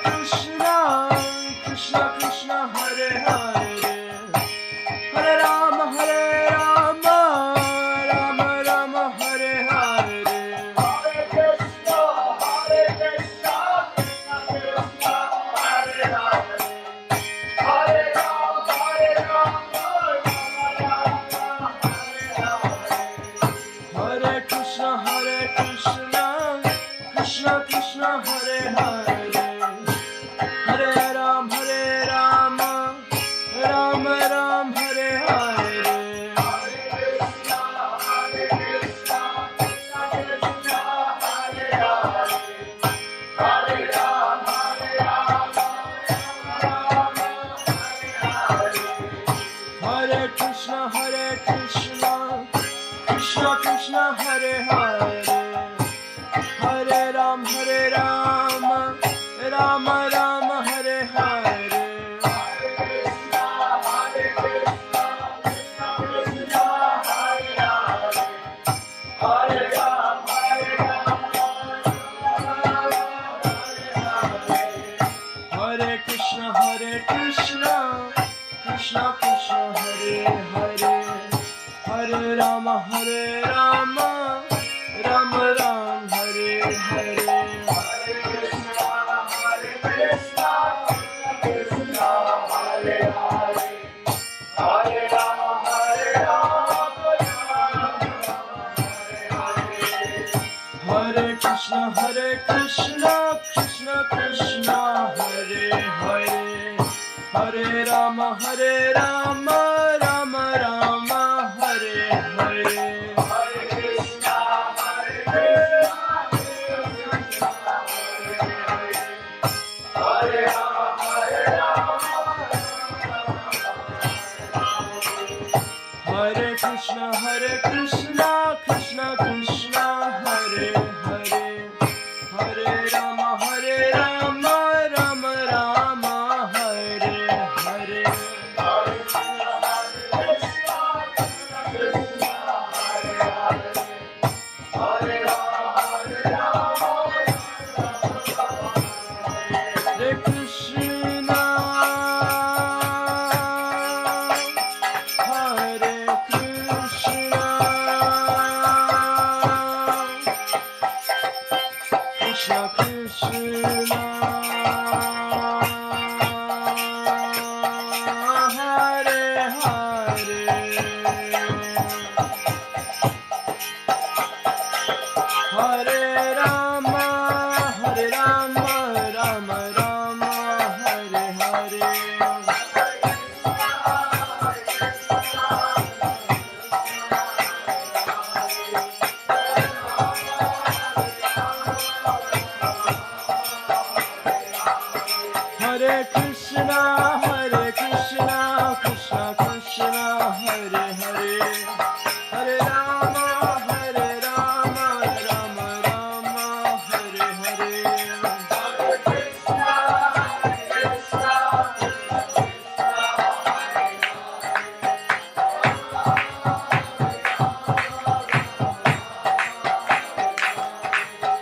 Krishna, Krishna Krishna Hare Hare, Hare Rama Hare Rama, Rama Rama Hare Hare, Hare Krishna, Krishna Krishna Hare Hare, Hare Rama Hare Rama, Hare Krishna, Krishna Krishna Hare Hare, Hare Ram Hare Rama, Rama Ram Hare Hare, Hare Krishna, Krishna Krishna Hare Hare, Hare Ram Hare Rama, Rama Hare Hare, Hare Krishna, Krishna Krishna Hare Hare, Hare Ram Hare Rama, Rama Rama Hare Hare, Hare Krishna, Krishna Krishna Hare Hare, Hare Ram Hare Rama, Hare Krishna, Krishna Krishna Hare Hare, Hare Rama Hare Rama, Rama Ram Hare Hare, Hare Krishna, Krishna Krishna Hare Hare, Hare Rama Hare Rama, Hare Krishna, Krishna Krishna Hare Hare, Hare Rama Hare Rama, Rama Rama Hare Hare, Hare Krishna, Hare Rama Hare Rama, Hare Krishna, Krishna Krishna Hare Hare, Hare Rama Hare Rama, Rama Rama Hare Hare, Hare Krishna, Hare Rama Hare Rama, Hare Krishna, Hare Krishna, Krishna Krishna, Hare Hare, Hare Rama, Rama Rama, Hare Hare, Hare Krishna, Krishna Krishna Hare Hare, Hare Rama, Rama Rama, Hare Hare,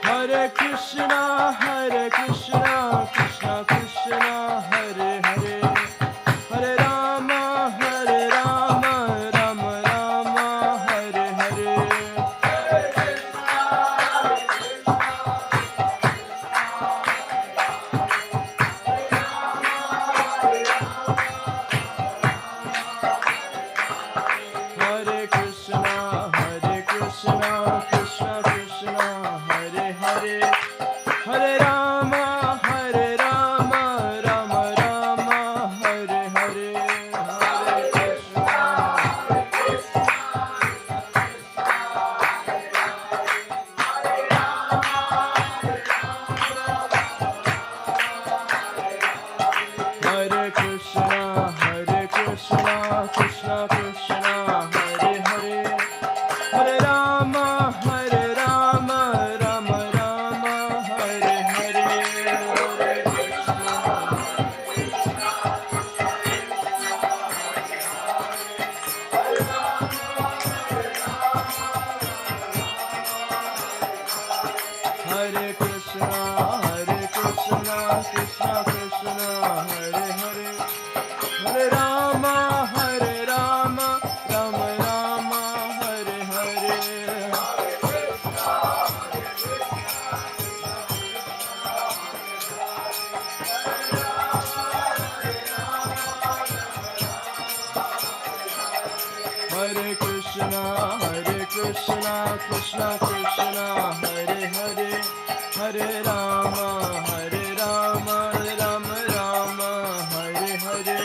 Hare Krishna, Hare Krishna, Krishna Krishna Hare Hare, Hare Rama, Rama Rama, Hare Hare, Hare Krishna, Hare Krishna, Krishna Krishna Hare Hare, Hare Rama, Rama Krishna Krishna Hare Hare Hare Rama Rama Rama Hare Hare Hare Krishna Krishna Krishna Hare Hare Hare Rama Rama Rama Hare Hare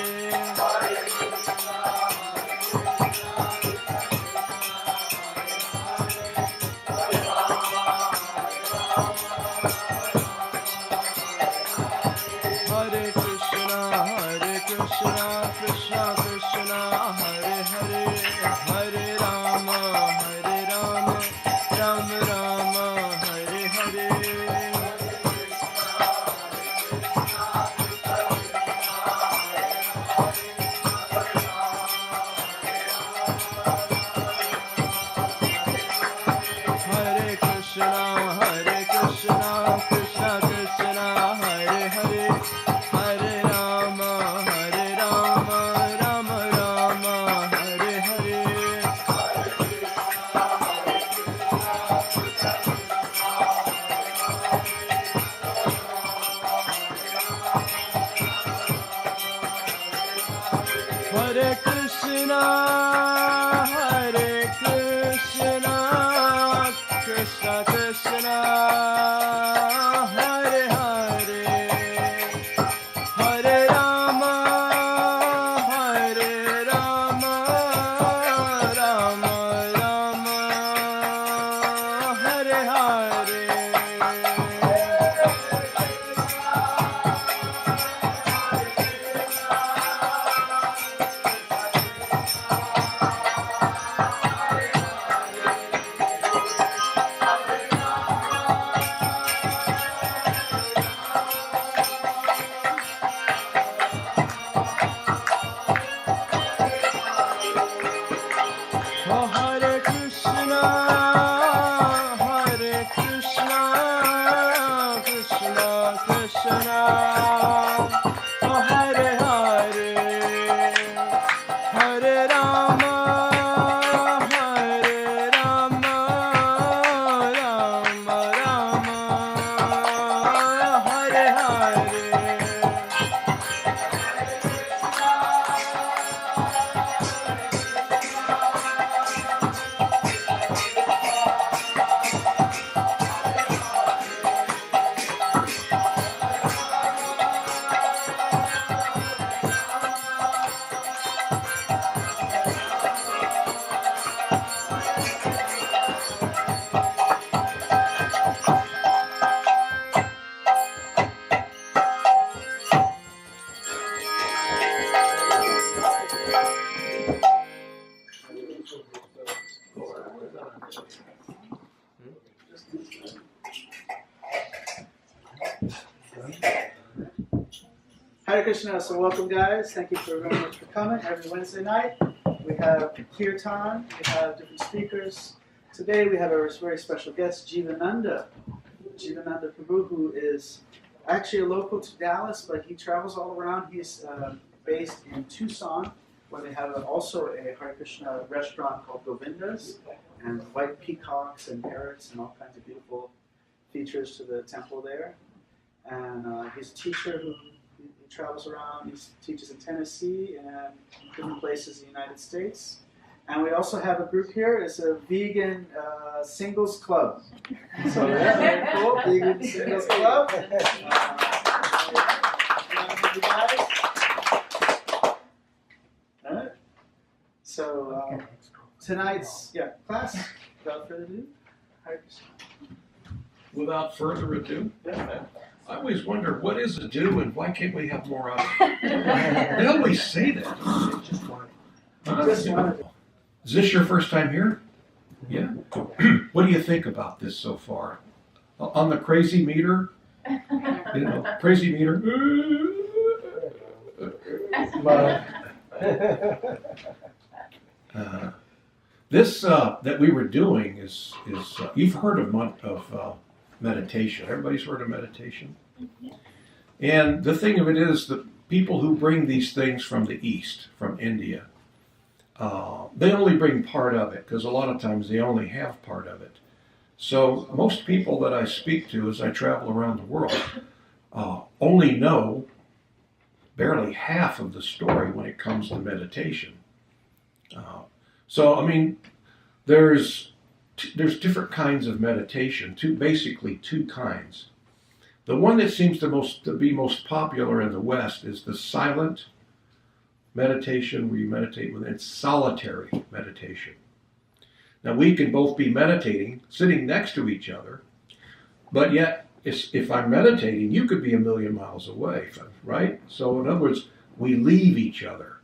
Hare Krishna Krishna Krishna Hare Hare Hare Rama Rama Rama Hare Hare Hare Krishna Krishna Krishna Hare Hare Hare Rama Rama Rama Hare Hare Hare Krishna Krishna Krishna Hare Hare Hare Rama Rama Rama Hare Hare Oh, Hare Krishna, Krishna Krishna, oh Hare Hare, Hare Rama, Rama Rama, Hare Hare. Hare Krishna, so welcome guys. Thank you very much for coming. Every Wednesday night we have kirtan, we have different speakers. Today we have a very special guest, Jivananda Prabhu, who is actually a local to Dallas, but he travels all around. He's based in Tucson, where they have also a Hare Krishna restaurant called Govinda's, and white peacocks and parrots and all kinds of beautiful features to the temple there. And he's a teacher who he travels around. He teaches in Tennessee and different places in the United States. And we also have a group here. It's a vegan singles club. So yeah, very cool. Vegan singles club. You guys. All right. So tonight's class. Without further ado, Without further ado, yeah. I always wonder, what is a do and why can't we have more of it? They always say that. Just wanted to. Is this your first time here? Yeah. What do you think about this so far? On the crazy meter? Crazy meter. This that we were doing is you've heard of meditation. Everybody's heard of meditation? And the thing of it is, the people who bring these things from the East, from India, they only bring part of it, because a lot of times they only have part of it. So most people that I speak to as I travel around the world only know barely half of the story when it comes to meditation. So I mean, there's different kinds of meditation, basically two kinds. The one that seems to be most popular in the West is the silent meditation, where you meditate within. It's solitary meditation. Now, we can both be meditating, sitting next to each other, but yet, if I'm meditating, you could be a million miles away, right? So, in other words, we leave each other.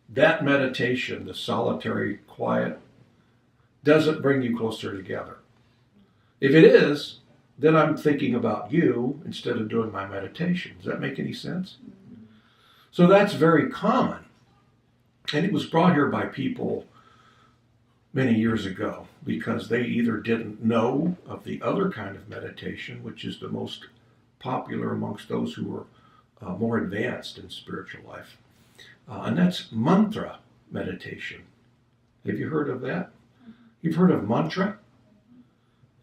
That meditation, the solitary, quiet, doesn't bring you closer together. If it is, then I'm thinking about you instead of doing my meditation. Does that make any sense? So that's very common. And it was brought here by people many years ago because they either didn't know of the other kind of meditation, which is the most popular amongst those who are more advanced in spiritual life. And that's mantra meditation. Have you heard of that? You've heard of mantra?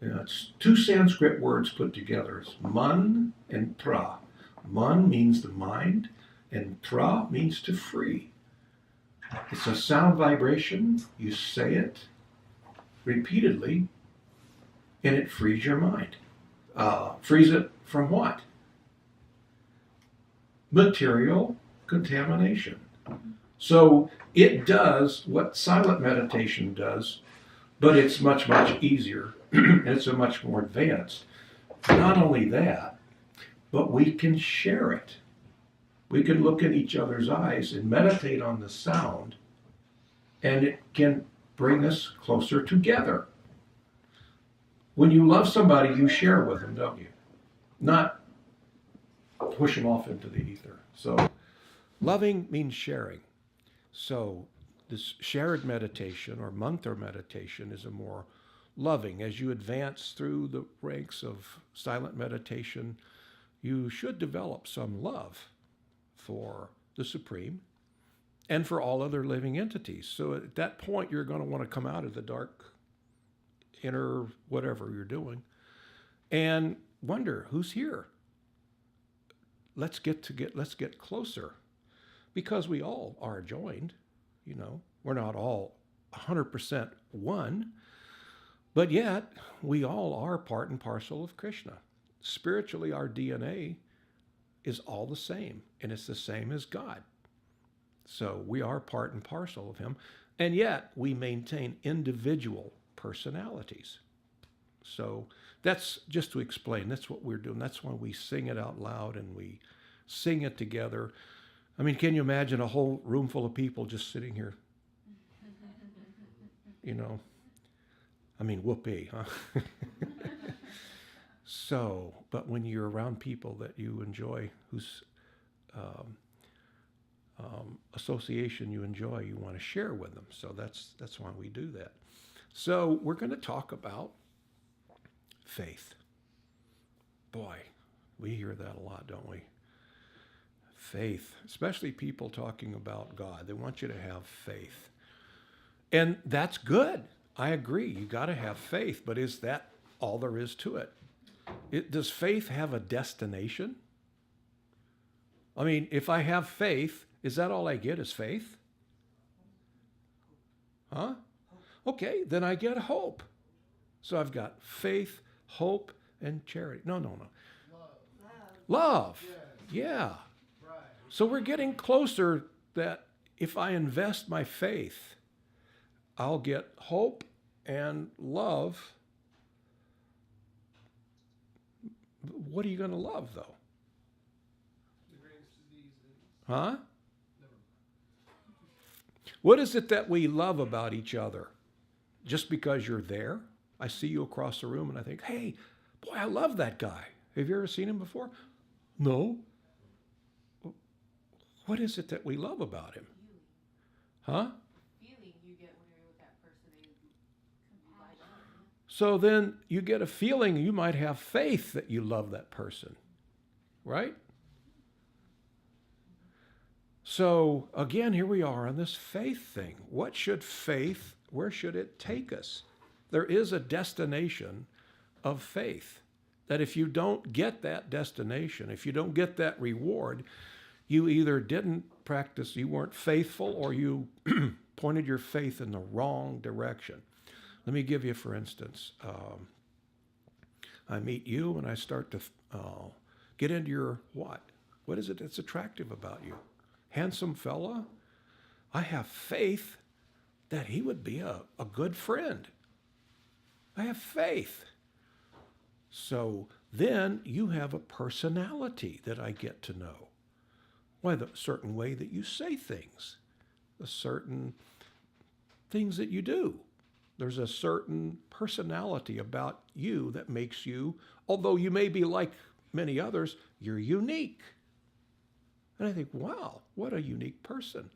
Yeah, it's two Sanskrit words put together. It's man and tra. Man means the mind, and tra means to free. It's a sound vibration. You say it repeatedly, and it frees your mind. Frees it from what? Material contamination. So it does what silent meditation does, but it's much, much easier. It's a much more advanced. Not only that, but we can share it. We can look in each other's eyes and meditate on the sound, and it can bring us closer together. When you love somebody, you share with them, don't you? Not push them off into the ether. So loving means sharing. So this shared meditation or mantra meditation is a more loving. As you advance through the ranks of silent meditation, you should develop some love for the Supreme and for all other living entities. So at that point, you're going to want to come out of the dark inner whatever you're doing and wonder, who's here? Let's get closer, because we all are joined. You know, we're not all 100% one, but yet we all are part and parcel of Krishna. Spiritually, our DNA is all the same, and it's the same as God. So we are part and parcel of him, and yet we maintain individual personalities. So that's just to explain, that's what we're doing. That's why we sing it out loud and we sing it together. I mean, can you imagine a whole room full of people just sitting here? You know, I mean, whoopee, huh? So, but when you're around people that you enjoy, whose association you enjoy, you want to share with them. So that's why we do that. So we're going to talk about faith. Boy, we hear that a lot, don't we? Faith, especially people talking about God. They want you to have faith. And that's good. I agree. You got to have faith, but is that all there is to it? Does faith have a destination? I mean, if I have faith, is that all I get is faith? Huh? Okay, then I get hope. So I've got faith, hope, and charity. No. Love. Yeah. So we're getting closer that if I invest my faith, I'll get hope and love. What are you going to love, though? The greatest disease. Huh? What is it that we love about each other? Just because you're there? I see you across the room and I think, hey, boy, I love that guy. Have you ever seen him before? No. What is it that we love about him? Huh? Feeling you get when you're with that person. So then you get a feeling, you might have faith that you love that person, right? So again, here we are on this faith thing. What should faith, where should it take us? There is a destination of faith that if you don't get that destination, if you don't get that reward, you either didn't practice, you weren't faithful, or you pointed your faith in the wrong direction. Let me give you, for instance, I meet you and I start to get into your what? What is it that's attractive about you? Handsome fella? I have faith that he would be a good friend. I have faith. So then you have a personality that I get to know. Why, the certain way that you say things, the certain things that you do. There's a certain personality about you that makes you, although you may be like many others, you're unique. And I think, wow, what a unique person.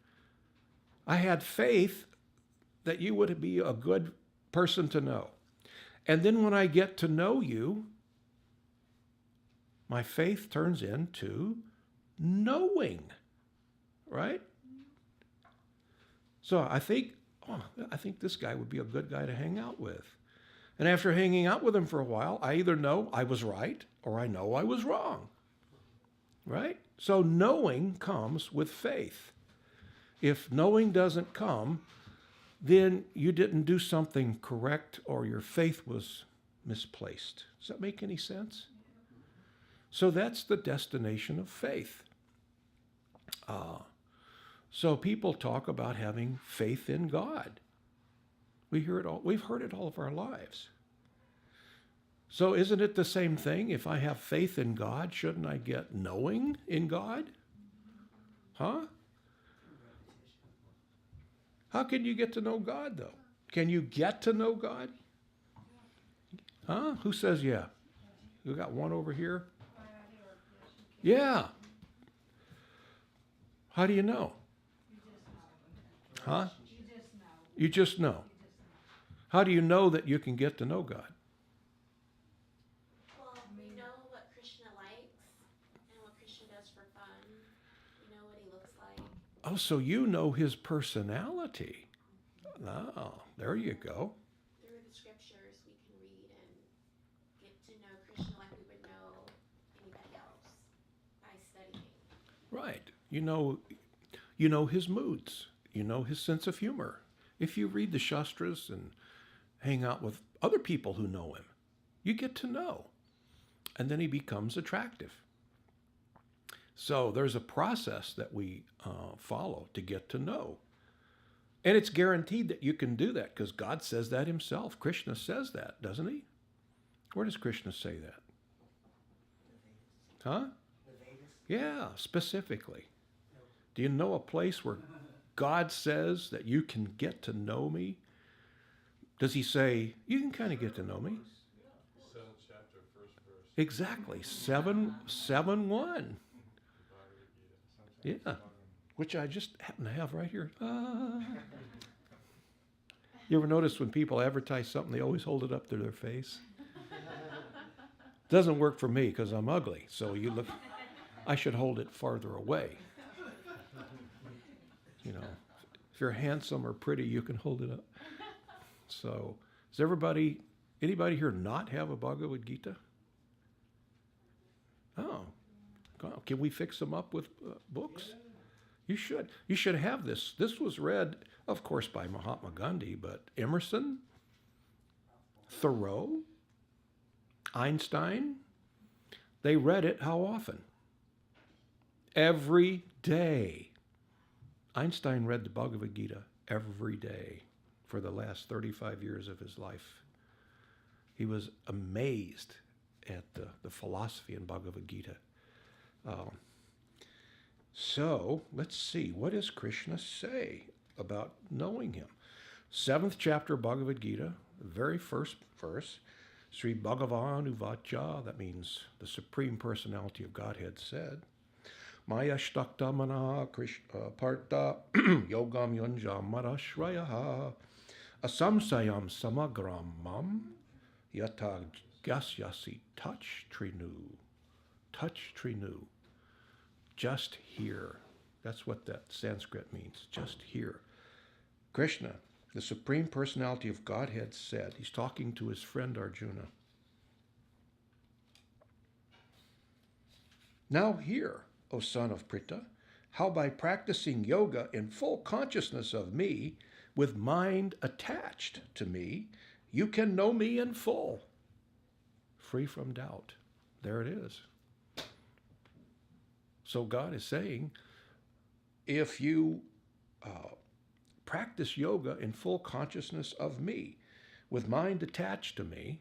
I had faith that you would be a good person to know. And then when I get to know you, my faith turns into knowing, right? So I think this guy would be a good guy to hang out with. And after hanging out with him for a while, I either know I was right or I know I was wrong, right? So knowing comes with faith. If knowing doesn't come, then you didn't do something correct or your faith was misplaced. Does that make any sense? So that's the destination of faith. So people talk about having faith in God. We hear it all. We've heard it all of our lives. So isn't it the same thing? If I have faith in God, shouldn't I get knowing in God? Huh? How can you get to know God, though? Can you get to know God? Huh? Who says yeah? You got one over here? Yeah. How do you know? Huh? You just know. How do you know that you can get to know God? Well, we know what Krishna likes and what Krishna does for fun. We know what he looks like. Oh, so you know his personality. Oh, there you go. Through the scriptures, we can read and get to know Krishna like we would know anybody else by studying. Right. You know his moods. You know his sense of humor. If you read the Shastras and hang out with other people who know him, you get to know. And then he becomes attractive. So there's a process that we follow to get to know. And it's guaranteed that you can do that because God says that himself. Krishna says that, doesn't he? Where does Krishna say that? Huh? Yeah, specifically. Do you know a place where God says that you can get to know me? Does he say, you can kind of get to know me? 7th chapter, 1st verse. Exactly. 7:1. Yeah. Which I just happen to have right here. You ever notice when people advertise something, they always hold it up to their face? Doesn't work for me because I'm ugly. So you look, I should hold it farther away. You know, if you're handsome or pretty, you can hold it up. So, does anybody here not have a Bhagavad Gita? Oh, can we fix them up with books? You should. You should have this. This was read, of course, by Mahatma Gandhi, but Emerson, Thoreau, Einstein, they read it how often? Every day. Einstein read the Bhagavad Gita every day for the last 35 years of his life. He was amazed at the philosophy in Bhagavad Gita. So let's see, what does Krishna say about knowing him? 7th chapter Bhagavad Gita, the very first verse, Sri Bhagavan Uvacha, that means the Supreme Personality of Godhead said, Maya shtakta manaha parta yogam yunjam marashrayaha asamsayam samagram mam yata gasyasi touch trinu. Touch trinu. Just here. That's what that Sanskrit means, just here. Krishna, the Supreme Personality of Godhead, said, he's talking to his friend Arjuna, "Now hear, O son of Pritha, how by practicing yoga in full consciousness of me, with mind attached to me, you can know me in full, free from doubt." There it is. So God is saying, if you practice yoga in full consciousness of me, with mind attached to me,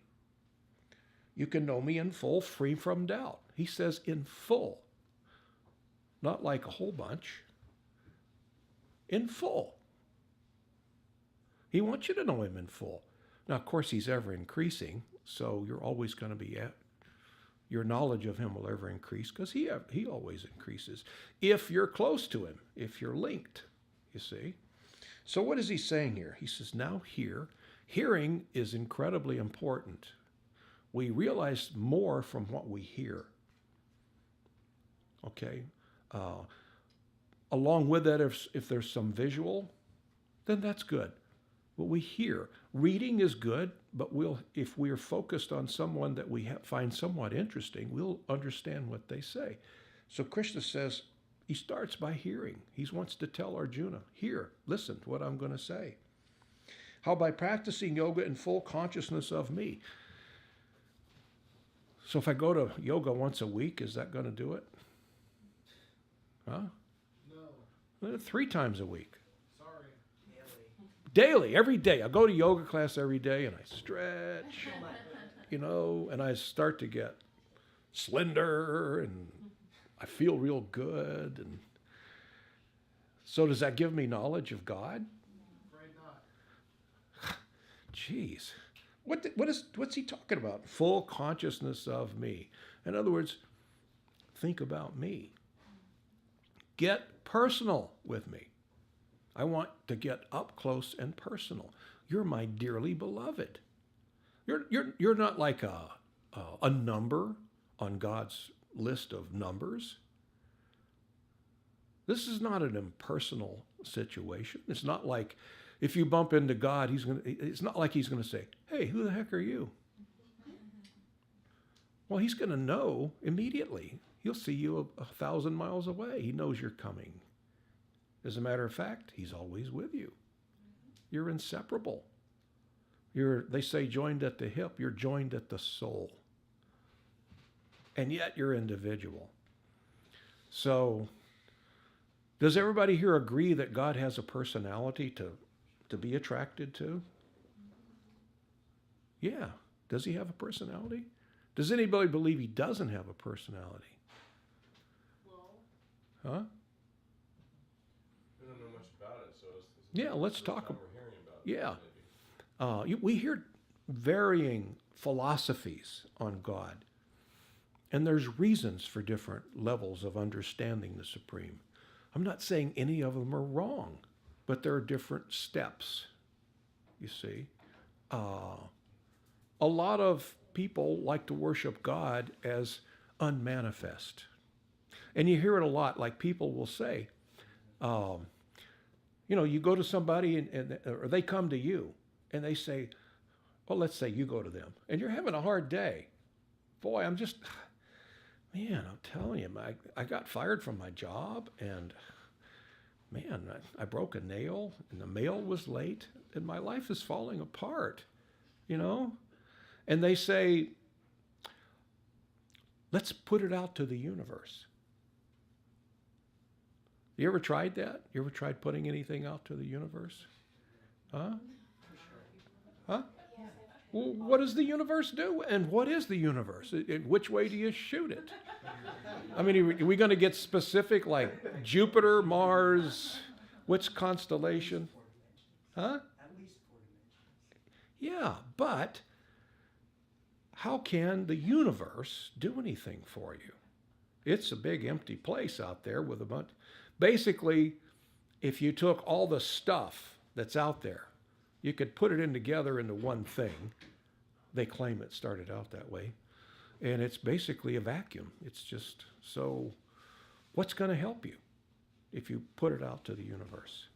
you can know me in full, free from doubt. He says in full, not like a whole bunch, in full. He wants you to know him in full. Now, of course, he's ever increasing, so you're always going to be your knowledge of him will ever increase, because he always increases. If you're close to him, if you're linked, you see. So what is he saying here? He says, now hear. Hearing is incredibly important. We realize more from what we hear. Okay? Along with that, if there's some visual, then that's good. What we hear. Reading is good, but if we are focused on someone that we find somewhat interesting, we'll understand what they say. So Krishna says, he starts by hearing. He wants to tell Arjuna, hear, listen to what I'm going to say. How by practicing yoga in full consciousness of me. So if I go to yoga once a week, is that going to do it? Huh? No. 3 times a week. Sorry. Daily, every day. I go to yoga class every day and I stretch, and I start to get slender and I feel real good. And so does that give me knowledge of God? Afraid not. Jeez. What's he talking about? Full consciousness of me. In other words, think about me. Get personal with me. I want to get up close and personal. You're my dearly beloved. You're not like a number on God's list of numbers. This is not an impersonal situation. It's not like if you bump into God, it's not like he's going to say, "Hey, who the heck are you?" Well, he's going to know immediately. He'll see you 1,000 miles away. He knows you're coming. As a matter of fact, he's always with you. You're inseparable. They say joined at the hip, you're joined at the soul. And yet you're individual. So, does everybody here agree that God has a personality to be attracted to? Yeah. Does he have a personality? Does anybody believe he doesn't have a personality? Well, Huh? We don't know much about it, so it's Yeah, let's talk. we're hearing about it. Yeah. We hear varying philosophies on God. And there's reasons for different levels of understanding the Supreme. I'm not saying any of them are wrong, but there are different steps, you see. A lot of people like to worship God as unmanifest. And you hear it a lot, like people will say, you go to somebody or they come to you and they say, well, let's say you go to them and you're having a hard day. Boy, I'm telling you, I got fired from my job and man, I broke a nail and the mail was late and my life is falling apart, And they say, let's put it out to the universe. You ever tried that? You ever tried putting anything out to the universe? Huh? Well, what does the universe do? And what is the universe? In which way do you shoot it? I mean, are we going to get specific, like Jupiter, Mars, which constellation? Huh? At least 4 dimensions. Yeah, but how can the universe do anything for you? It's a big empty place out there with a bunch. Basically, if you took all the stuff that's out there, you could put it together into one thing. They claim it started out that way. And it's basically a vacuum. It's just, so what's going to help you? if you put it out to the universe.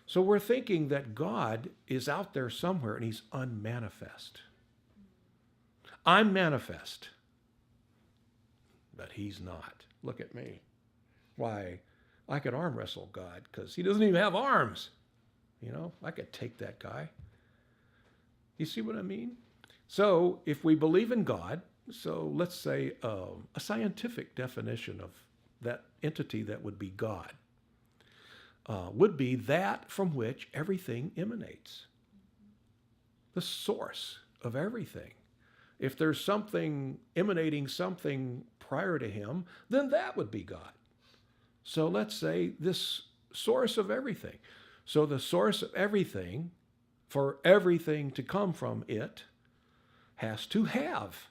So we're thinking that God is out there somewhere and he's unmanifest. I'm manifest, but he's not. Look at me. Why, I could arm wrestle God because he doesn't even have arms. You know, I could take that guy. You see what I mean? So if we believe in God, so let's say a scientific definition of that entity that would be God would be that from which everything emanates. The source of everything. If there's something emanating something prior to him, then that would be God. So let's say this source of everything. So the source of everything, for everything to come from it, has to have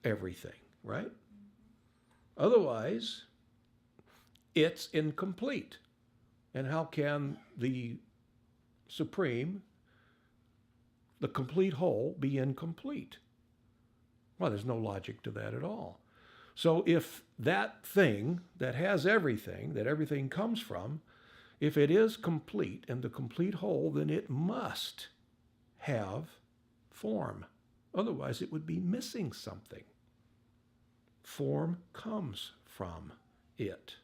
everything, right? Otherwise, it's incomplete. And how can the supreme, the complete whole, be incomplete? Well, there's no logic to that at all. So if that thing that has everything, that everything comes from, if it is complete and the complete whole, then it must have form. Otherwise, it would be missing something. Form comes from it.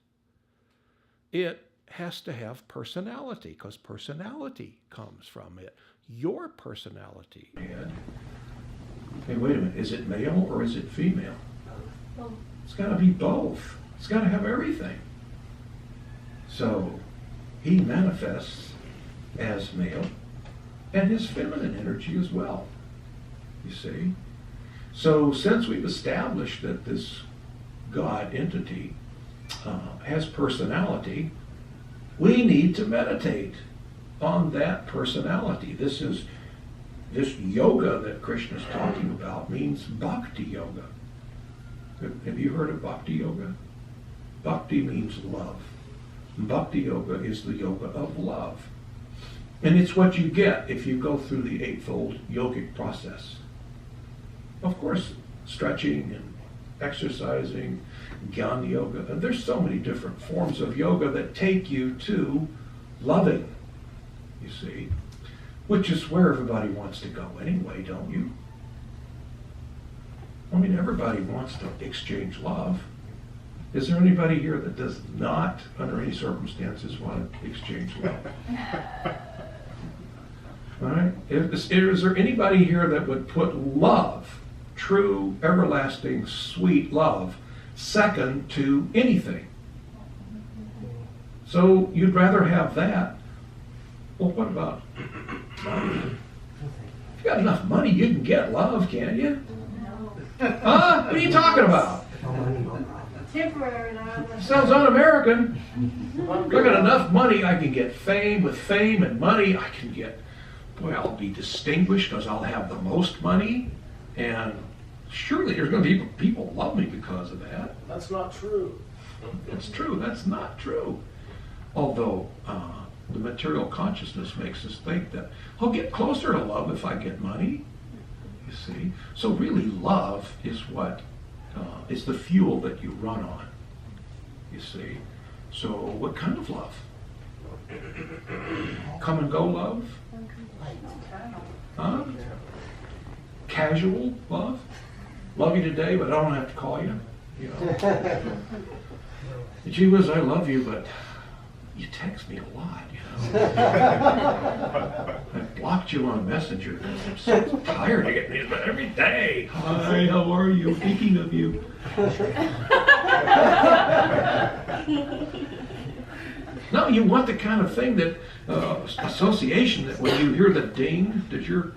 It has to have personality, because personality comes from it. Your personality. Hey, wait a minute. Is it male or is it female? It's got to be both. It's got to have everything. So he manifests as male and his feminine energy as well. You see? So since we've established that this God entity has personality, we need to meditate on that personality. This yoga that Krishna's talking about means bhakti yoga. Have you heard of bhakti yoga? Bhakti means love. Bhakti yoga is the yoga of love. And it's what you get if you go through the eightfold yogic process. Of course, stretching and exercising, jnana yoga, and there's so many different forms of yoga that take you to loving, you see, which is where everybody wants to go anyway, don't you? I mean, everybody wants to exchange love. Is there anybody here that does not, under any circumstances, want to exchange love? All right? Is there anybody here that would put love, true, everlasting, sweet love, second to anything? So you'd rather have that. Well, what about money? If you got enough money, you can get love, can't you? Huh? What are you talking about? Temporary love. Sounds un-American. If I got enough money, I can get fame. With fame and money, I can get, boy, I'll be distinguished because I'll have the most money. And surely there's going to be people love me because of that. That's not true. That's true. That's not true. Although the material consciousness makes us think that I'll get closer to love if I get money. You see? So really love is what is the fuel that you run on. You see? So what kind of love? Come and go love? Huh? Casual love? Love you today, but I don't have to call you. You know? Gee whiz, I love you, but you text me a lot, you know. I blocked you on Messenger because I'm so tired of getting these every day. Hi, how are you? Thinking of you. No, you want the kind of thing that, association, that when you hear the ding, does your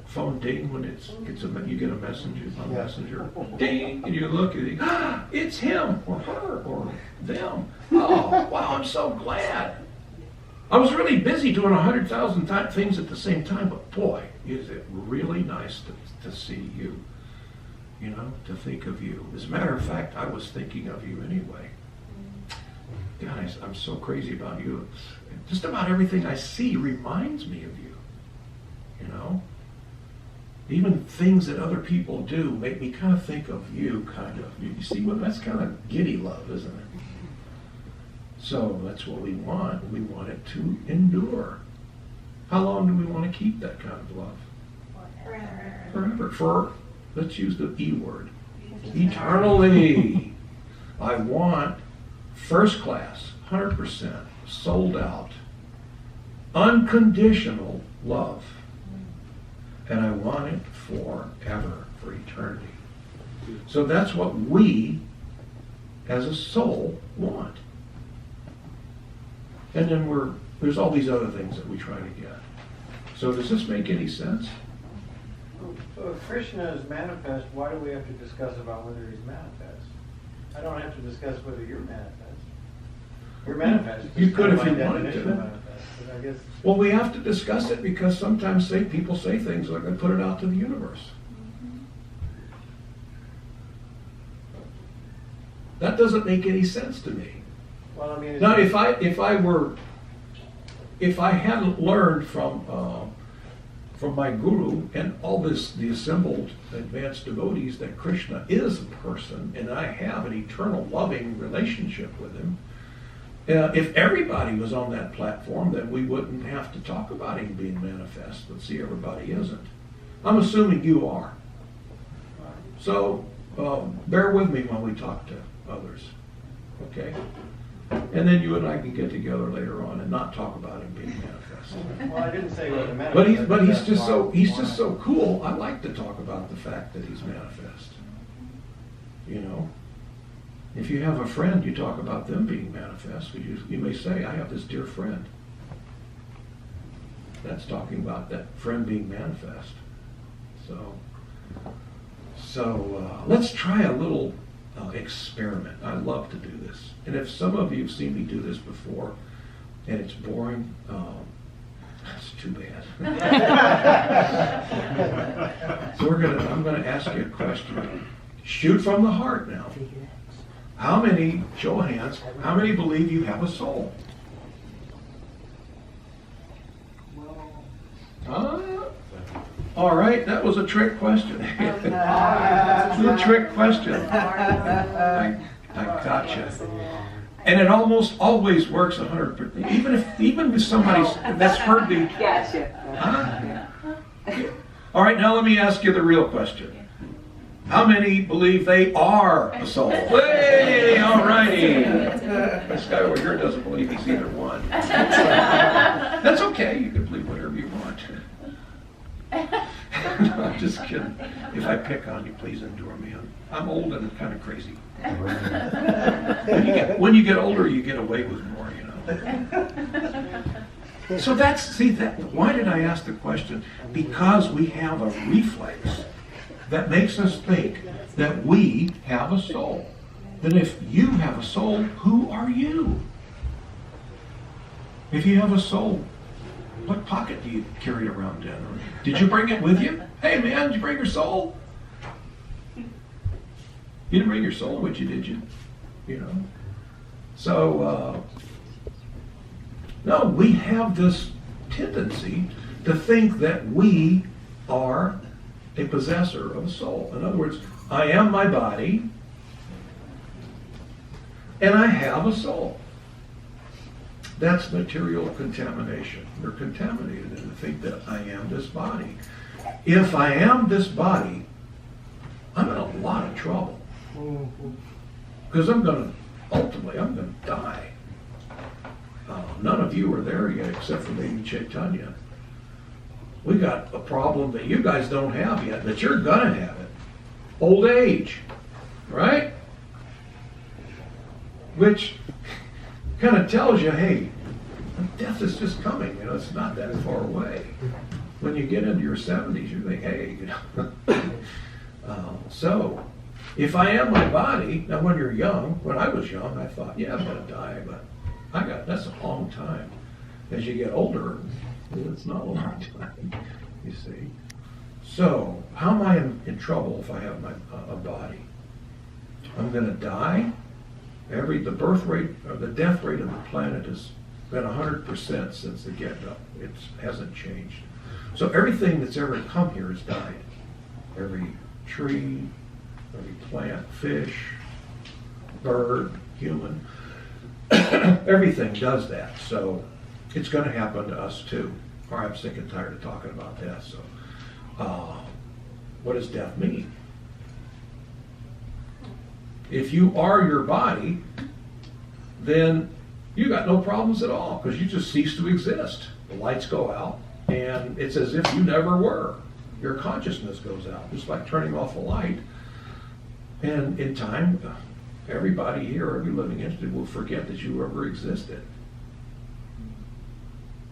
phone ding when you get a messenger on Messenger? Ding, and you look and you think, ah, it's him or her or them. Oh, wow, I'm so glad. I was really busy doing 100,000 things at the same time, but boy, is it really nice to see you, you know, to think of you. As a matter of fact, I was thinking of you anyway. Guys, I'm so crazy about you. Just about everything I see reminds me of you, you know. Even things that other people do make me kind of think of you, kind of. You see, well, that's kind of giddy love, isn't it? So that's what we want. We want it to endure. How long do we want to keep that kind of love? Forever. For, let's use the E word, eternally. I want first class, 100%, sold out, unconditional love. And I want it forever, for eternity. So that's what we, as a soul, want. And then there's all these other things that we try to get. So does this make any sense? So if Krishna is manifest, why do we have to discuss about whether he's manifest? I don't have to discuss whether you're manifest. You're manifest. You It's could kind if of you my wanted definition to. of manifest, but I guess Well, we have to discuss it because sometimes people say things like they put it out to the universe. That doesn't make any sense to me. well, I mean, Now, if I hadn't learned from my guru and all the assembled advanced devotees that Krishna is a person and I have an eternal loving relationship with him, if everybody was on that platform, then we wouldn't have to talk about him being manifest. But see, everybody isn't. I'm assuming you are. So bear with me while we talk to others, okay? And then you and I can get together later on and not talk about him being manifest. well, I didn't say whether manifest. But he's that's just so why- he's just so cool. I like to talk about the fact that he's manifest. You know, if you have a friend, you talk about them being manifest. You may say, "I have this dear friend." That's talking about that friend being manifest. So let's try a little experiment. I love to do this, and if some of you have seen me do this before, and it's boring, that's too bad. So I'm gonna ask you a question. Shoot from the heart now. How many, show of hands, how many believe you have a soul? All right, that was a trick question. It's a trick question. I gotcha. And it almost always works 100%. Even with somebody that's heard the. Gotcha. All right, now let me ask you the real question. How many believe they are a soul? Hey, all righty. This guy over here doesn't believe he's either one. That's okay. You can believe whatever you want. No, I'm just kidding. If I pick on you, please endure me. I'm old and kind of crazy. When you get older, you get away with more, you know. So why did I ask the question? Because we have a reflex that makes us think that we have a soul. Then if you have a soul, who are you? If you have a soul, what pocket do you carry around in? Or did you bring it with you? Hey man, did you bring your soul? You didn't bring your soul with you, did you? You know? So, no, we have this tendency to think that we are a possessor of a soul. In other words, I am my body, and I have a soul. That's material contamination. We're contaminated and think that I am this body. If I am this body, I'm in a lot of trouble. Because ultimately, I'm going to die. None of you are there yet except for maybe Chaitanya. We got a problem that you guys don't have yet, but you're going to have it. Old age, right? Which kind of tells you, hey, death is just coming. You know, it's not that far away. When you get into your 70s, you think, hey, you know. So, if I am my body, now when you're young, when I was young, I thought, yeah, I'm going to die, but that's a long time. As you get older, it's not a long time, you see. So, how am I in trouble if I have a body? I'm going to die. The birth rate or the death rate of the planet has been 100% since the get-go. It hasn't changed. So everything that's ever come here has died. Every tree, every plant, fish, bird, human. Everything does that, so it's going to happen to us too. Or I'm sick and tired of talking about death. So, what does death mean? If you are your body, then you got no problems at all because you just cease to exist. The lights go out, and it's as if you never were. Your consciousness goes out, just like turning off a light. And in time, everybody here, every living entity will forget that you ever existed.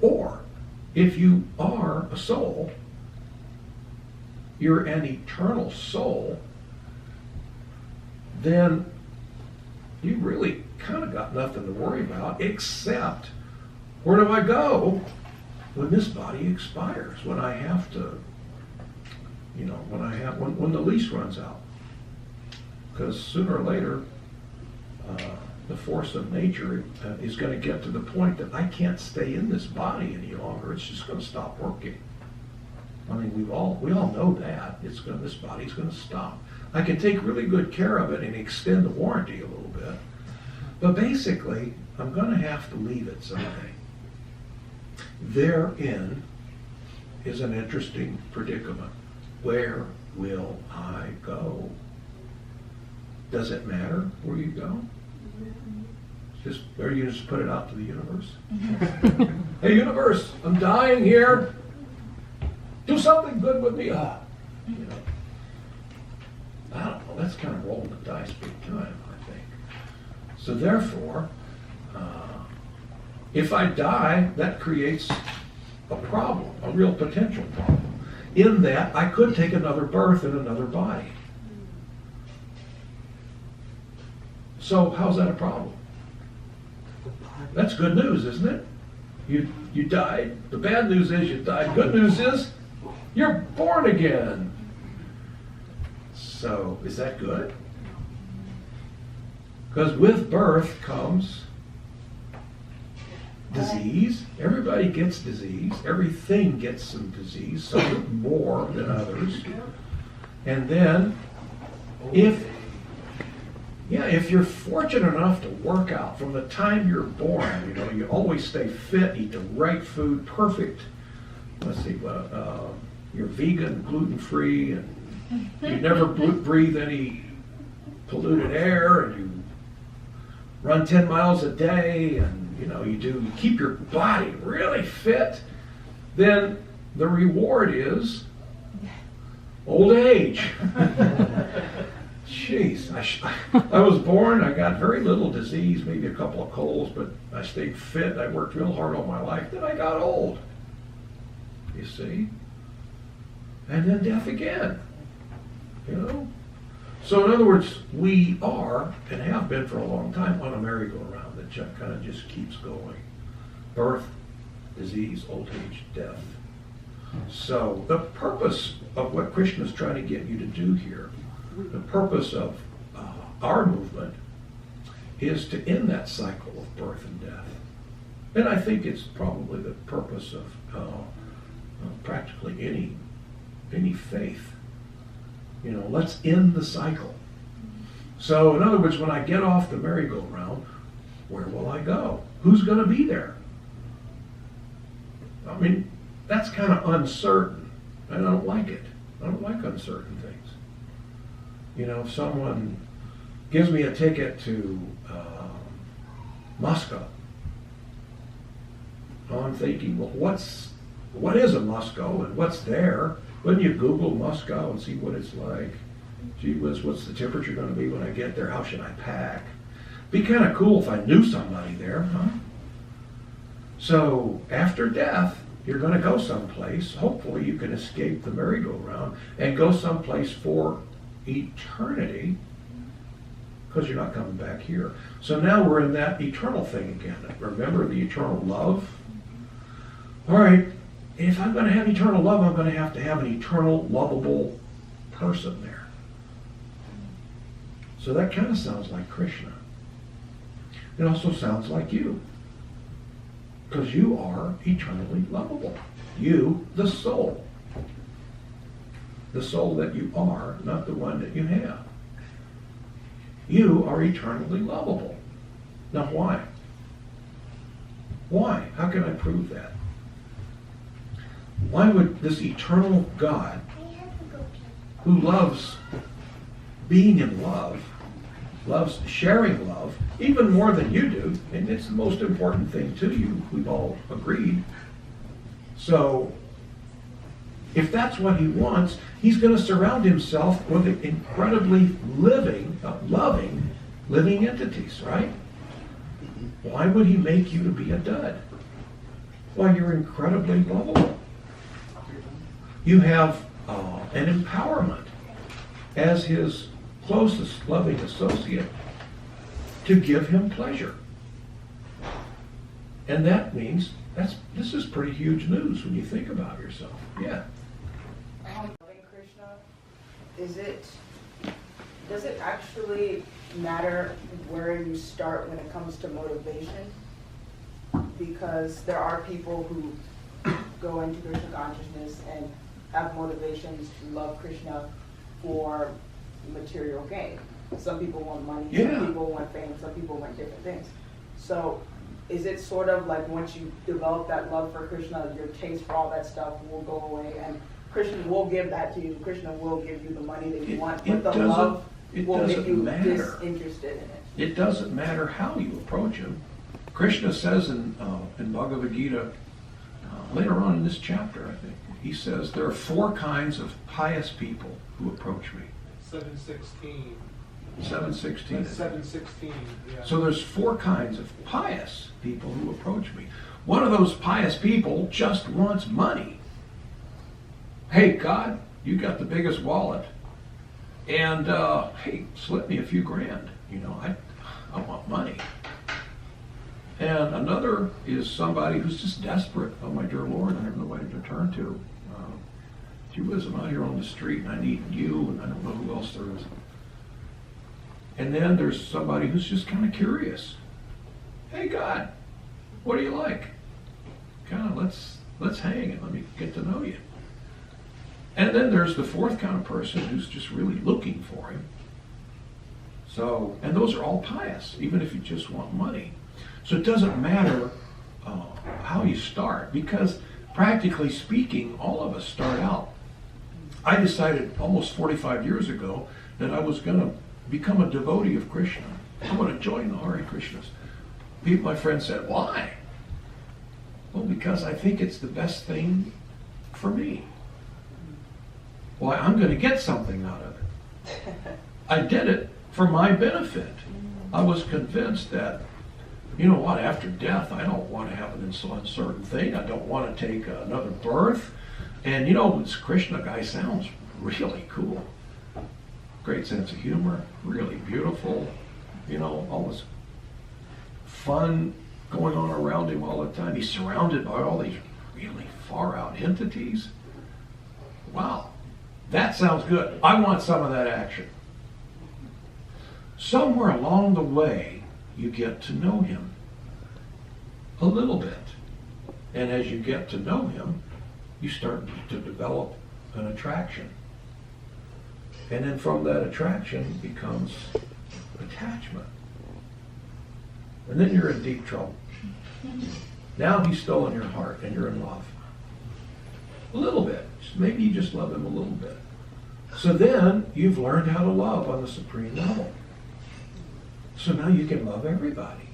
Or, if you are a soul, you're an eternal soul, then you really kind of got nothing to worry about, except where do I go when this body expires, when I have to, when the lease runs out. Because sooner or later, the force of nature is going to get to the point that I can't stay in this body any longer. It's just going to stop working. I mean, we all know that this body's going to stop. I can take really good care of it and extend the warranty a little bit, but basically, I'm going to have to leave it someday. Therein is an interesting predicament. Where will I go? Does it matter where you go? Or you just put it out to the universe? Hey, universe, I'm dying here. Do something good with me. I don't know. That's kind of rolling the dice big time, I think. So therefore, if I die, that creates a problem, a real potential problem. In that, I could take another birth in another body. So how's that a problem? That's good news, isn't it? You died. The bad news is you died. Good news is you're born again. So is that good? Because with birth comes disease. Everybody gets disease. Everything gets some disease, some more than others. And then if you're fortunate enough to work out from the time you're born, you always stay fit, eat the right food, perfect. You're vegan, gluten-free, and you never breathe any polluted air, and you run 10 miles a day, and you keep your body really fit, then the reward is old age. Jeez, I was born, I got very little disease, maybe a couple of colds, but I stayed fit, I worked real hard all my life, then I got old. You see? And then death again. So in other words, we are, and have been for a long time, on a merry-go-round that kind of just keeps going. Birth, disease, old age, death. So the purpose of what Krishna is trying to get you to do here, the purpose of our movement, is to end that cycle of birth and death. And I think it's probably the purpose of practically any faith. Let's end the cycle. So in other words, when I get off the merry-go-round, where will I go? Who's going to be there? I mean, that's kind of uncertain. I don't like it. I don't like uncertain things. If someone gives me a ticket to Moscow, I'm thinking, well, what is a Moscow and what's there? Wouldn't you Google Moscow and see what it's like? Gee whiz, what's the temperature going to be when I get there? How should I pack? Be kind of cool if I knew somebody there, huh? So after death, you're going to go someplace. Hopefully you can escape the merry-go-round and go someplace for eternity, because you're not coming back here. So now we're in that eternal thing again. Remember the eternal love? All right, if I'm going to have eternal love, I'm going to have an eternal, lovable person there. So that kind of sounds like Krishna. It also sounds like you, because you are eternally lovable. You, the soul. The soul that you are, not the one that you have. You are eternally lovable. Now why? Why? How can I prove that? Why would this eternal God, who loves being in love, loves sharing love, even more than you do, and it's the most important thing to you, we've all agreed. So, if that's what he wants, he's going to surround himself with incredibly loving, living entities, right? Why would he make you to be a dud? Well, you're incredibly lovable. You have an empowerment as his closest loving associate to give him pleasure. And that means this is pretty huge news when you think about yourself. Yeah. Loving Krishna, does it actually matter where you start when it comes to motivation? Because there are people who go into Krishna consciousness and have motivations to love Krishna for material gain. Some people want money, some people want fame, some people want different things. So is it sort of like once you develop that love for Krishna, your taste for all that stuff will go away and Krishna will give that to you, Krishna will give you the money that you want, but the love will make you disinterested in it? It doesn't matter how you approach him. Krishna says in Bhagavad Gita, later on in this chapter, I think, he says there are 4 kinds of pious people who approach me. 7:16. 7:16. 7:16. Yeah. So there's 4 kinds of pious people who approach me. One of those pious people just wants money. Hey, God, you got the biggest wallet, and hey, slip me a few grand. I want money. And another is somebody who's just desperate. Oh, my dear Lord, I have nobody to turn to. Gee whiz, I'm out here on the street, and I need you, and I don't know who else there is. And then there's somebody who's just kind of curious. Hey, God, what do you like? Kind of let's hang and let me get to know you. And then there's the 4th kind of person who's just really looking for him. So, and those are all pious, even if you just want money. So it doesn't matter how you start, because practically speaking, all of us start out. I decided almost 45 years ago that I was going to become a devotee of Krishna. I want to join the Hare Krishnas. My friends said, why? Well, because I think it's the best thing for me. Why, I'm going to get something out of it. I did it for my benefit. I was convinced that, you know what, after death, I don't want to have an uncertain thing. I don't want to take another birth. And this Krishna guy sounds really cool. Great sense of humor, really beautiful. All this fun going on around him all the time. He's surrounded by all these really far out entities. Wow, that sounds good. I want some of that action. Somewhere along the way, you get to know him a little bit. And as you get to know him, you start to develop an attraction. And then from that attraction becomes attachment. And then you're in deep trouble. Now he's still in your heart and you're in love. A little bit. Maybe you just love him a little bit. So then you've learned how to love on the supreme level. So now you can love everybody.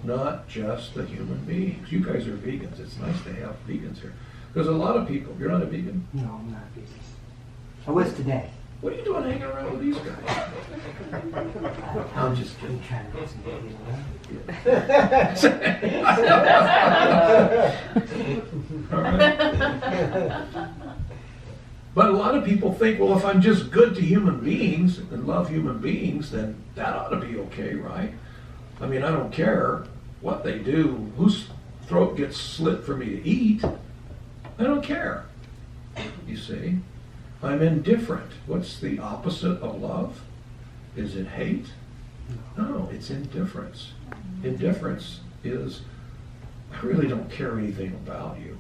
Not just the human beings. You guys are vegans. It's nice to have vegans here. Because a lot of people, you're not a vegan? No, I'm not a vegan. I was today. What are you doing hanging around with these guys? I'm just kidding. Trying to get some vegan. All right. But a lot of people think, well, if I'm just good to human beings and love human beings, then that ought to be okay, right? I mean, I don't care what they do, whose throat gets slit for me to eat. I don't care. You see? I'm indifferent. What's the opposite of love? Is it hate? No, it's indifference. Indifference is, I really don't care anything about you.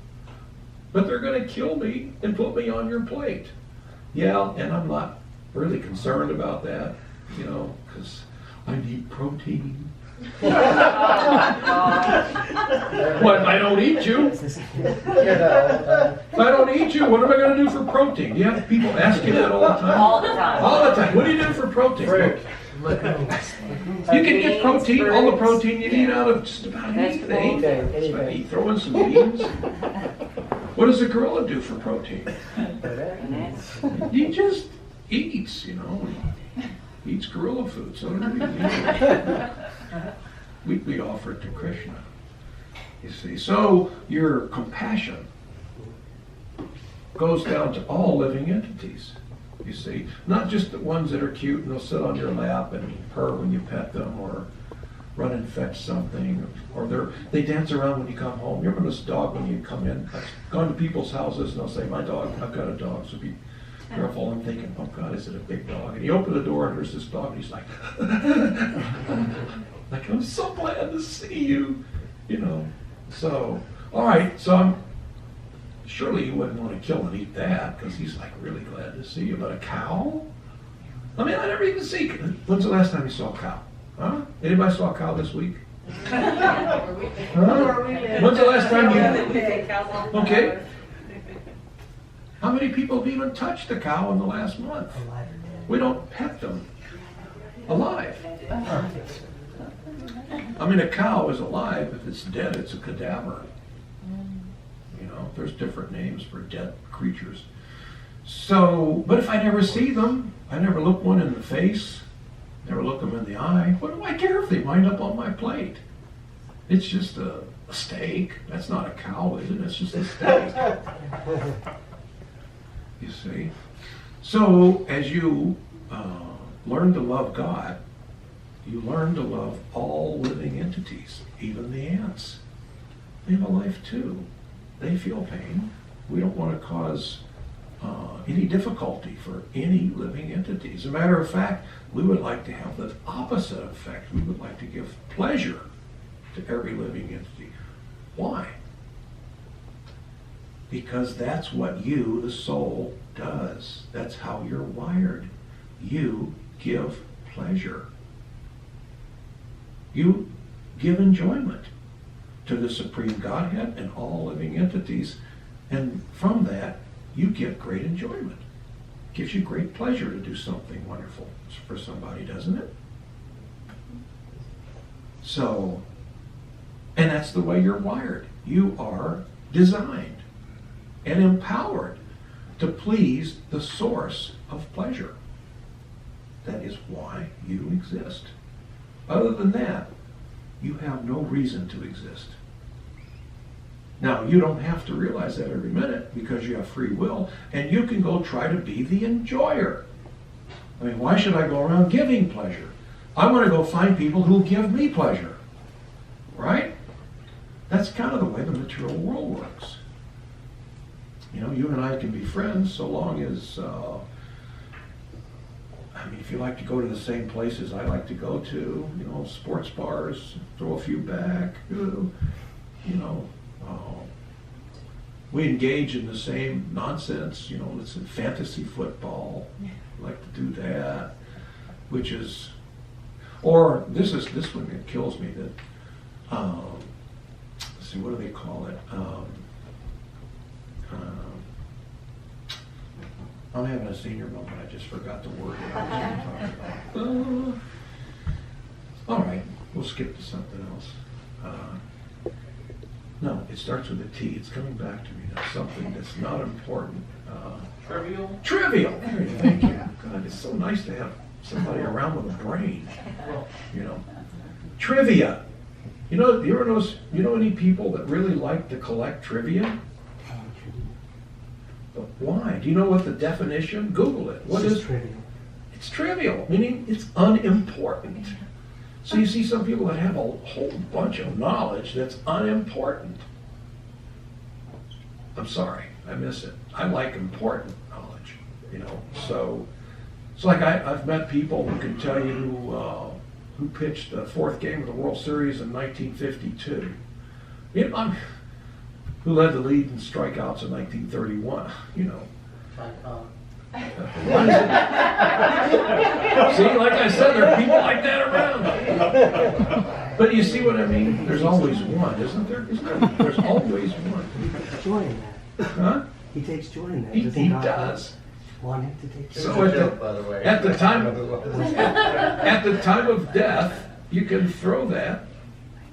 But they're going to kill me and put me on your plate. Yeah, and I'm not really concerned about that, because I need protein. don't eat you. If I don't eat you, what am I going to do for protein? You have people ask you that all the time? All the time. All the time. What do you do for protein? You can get protein, all the protein you need out of just about anything. You throw in some beans. What does a gorilla do for protein? He just eats, you know. He eats gorilla food. So we offer it to Krishna. You see, so your compassion goes down to all living entities. You see, not just the ones that are cute and they'll sit on your lap and purr when you pet them, or run and fetch something, or they dance around when you come home. You remember this dog when you come in? I've gone to people's houses and they'll say, "My dog, I've got a dog," so be careful. I'm thinking, "Oh God, is it a big dog?" And you open the door and there's this dog and he's like, like, "I'm so glad to see you," you know. So, all right, so surely you wouldn't want to kill and eat that because he's like really glad to see you. But a cow? I mean, I never even see. When's the last time you saw a cow? Huh? Anybody saw a cow this week? Huh? When's the last time you? Okay. How many people have even touched a cow in the last month? We don't pet them alive. I mean, a cow is alive. If it's dead, it's a cadaver. You know, there's different names for dead creatures. So, but if I never see them, I never look one in the face, never look them in the eye, what do I care if they wind up on my plate? It's just a steak. That's not a cow, is it? It's just a steak. You see? So, as you learn to love God, you learn to love all living entities, even the ants. They have a life too. They feel pain. We don't want to cause any difficulty for any living entity. As a matter of fact, we would like to have the opposite effect. We would like to give pleasure to every living entity. Why? Because that's what you, the soul, does. That's how you're wired. You give pleasure. You give enjoyment to the Supreme Godhead and all living entities, and from that you get great enjoyment. It gives you great pleasure to do something wonderful for somebody, doesn't it? So, and that's the way you're wired. You are designed and empowered to please the source of pleasure. That is why you exist. Other than that, you have no reason to exist. Now, you don't have to realize that every minute because you have free will, and you can go try to be the enjoyer. I mean, why should I go around giving pleasure? I want to go find people who give me pleasure. Right? That's kind of the way the material world works. You know, you and I can be friends so long as, I mean, if you like to go to the same places I like to go to, you know, sports bars, throw a few back, you know, we engage in the same nonsense, you know, it's in fantasy football, we like to do that, which is, or this one that kills me, that, let's see, what do they call it? I'm having a senior moment. I just forgot the word that I was going to talk about. All right, we'll skip to something else. No, it starts with a T. It's coming back to me now. Something that's not important. Trivial? Trivial. Thank you. God, it's so nice to have somebody around with a brain. You know, trivia. You know, you ever notice? You know any people that really like to collect trivia? But why? Do you know what the definition? Google it. What is trivial? It's trivial, meaning it's unimportant. So you see some people that have a whole bunch of knowledge that's unimportant. I'm sorry, I miss it. I like important knowledge, you know. So it's like I've met people who can tell you who pitched the fourth game of the World Series in 1952. You know, who led the lead in strikeouts in 1931, you know. See, like I said, there are people like that around. But you see what I mean? There's always one, isn't there? Isn't there? There's always one. He takes joy in that. Huh? He takes joy in that. He Doesn't God does. want him to take joy? So at the time of death, you can throw that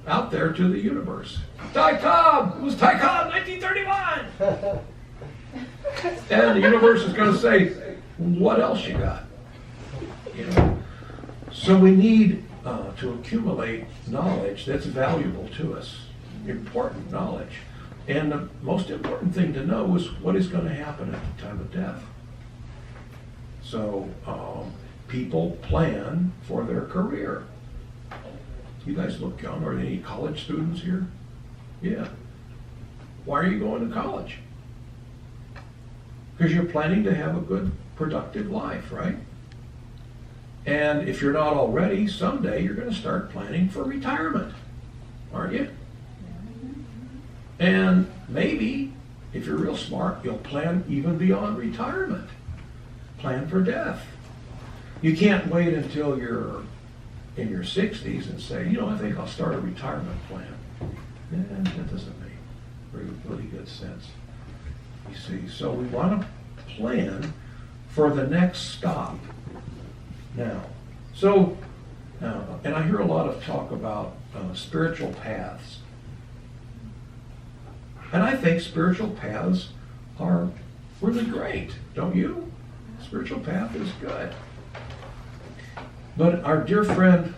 out there to the universe. Ty Cobb! It was Ty Cobb, 1931! And the universe is going to say, what else you got? You know? So we need to accumulate knowledge that's valuable to us, important knowledge. And the most important thing to know is what is going to happen at the time of death. So people plan for their career. You guys look young. Are there any college students here? Yeah. Why are you going to college? Because you're planning to have a good, productive life, right? And if you're not already, someday you're going to start planning for retirement, aren't you? And maybe, if you're real smart, you'll plan even beyond retirement. Plan for death. You can't wait until you're in your 60s and say, you know, I think I'll start a retirement plan. That doesn't make really good sense. You see, so we want to plan for the next stop. Now, and I hear a lot of talk about spiritual paths. And I think spiritual paths are really great, don't you? Spiritual path is good. But our dear friend,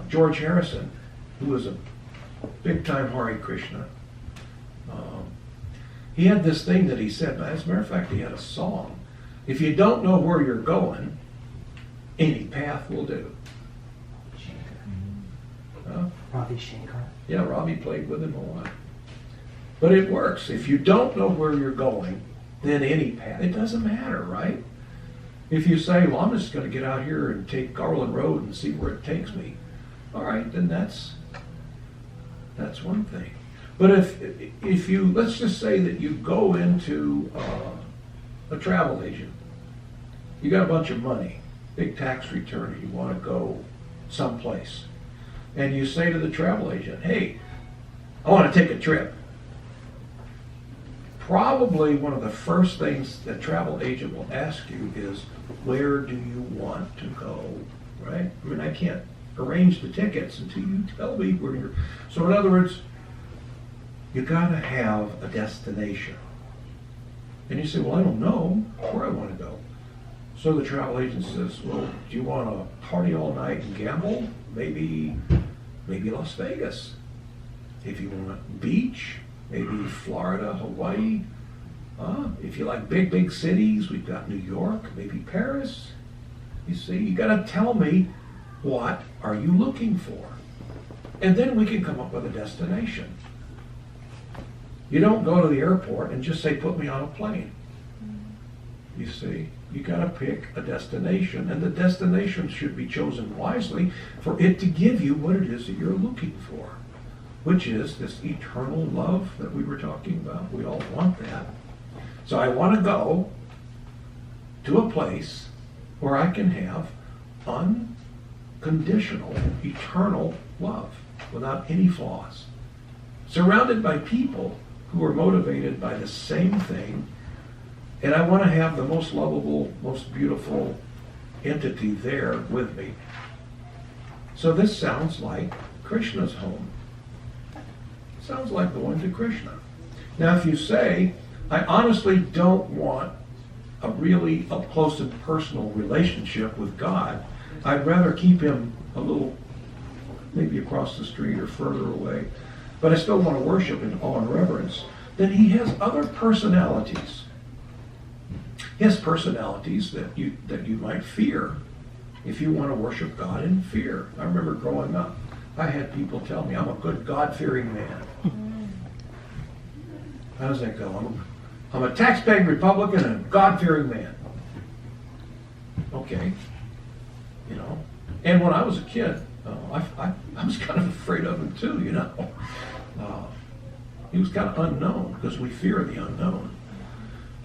George Harrison, who was a big-time Hare Krishna, he had this thing that he said, as a matter of fact, he had a song. If you don't know where you're going, any path will do. Ravi Shankar. Yeah, Robbie played with him a lot. But it works. If you don't know where you're going, then any path, it doesn't matter, right? If you say, well, I'm just going to get out here and take Garland Road and see where it takes me, all right, then that's one thing. But if you, let's just say that you go into a travel agent, you got a bunch of money, big tax return, and you want to go someplace, and you say to the travel agent, hey, I want to take a trip. Probably one of the first things the travel agent will ask you is, where do you want to go, right? I mean, I can't arrange the tickets until you tell me where you're. So in other words, you gotta have a destination. And you say, well, I don't know where I want to go. So the travel agent says, well, do you want to party all night and gamble? Maybe Las Vegas. If you want a beach, maybe Florida, Hawaii. If you like big cities, we've got New York, maybe Paris. You see, you got to tell me, what are you looking for? And then we can come up with a destination. You don't go to the airport and just say, put me on a plane. You see, you got to pick a destination, and the destination should be chosen wisely for it to give you what it is that you're looking for, which is this eternal love that we were talking about. We all want that. So I want to go to a place where I can have unconditional, eternal love without any flaws, surrounded by people who are motivated by the same thing, and I want to have the most lovable, most beautiful entity there with me. So this sounds like Krishna's home. Sounds like going to Krishna. Now if you say, I honestly don't want a really up close and personal relationship with God, I'd rather keep him a little, maybe across the street or further away, but I still want to worship in awe and reverence, then he has other personalities. He has personalities that you might fear if you want to worship God in fear. I remember growing up, I had people tell me I'm a good God-fearing man. How does that go? I'm a tax-paying Republican and a God-fearing man. Okay. You know. And when I was a kid, I was kind of afraid of him too, you know. He was kind of unknown because we fear the unknown.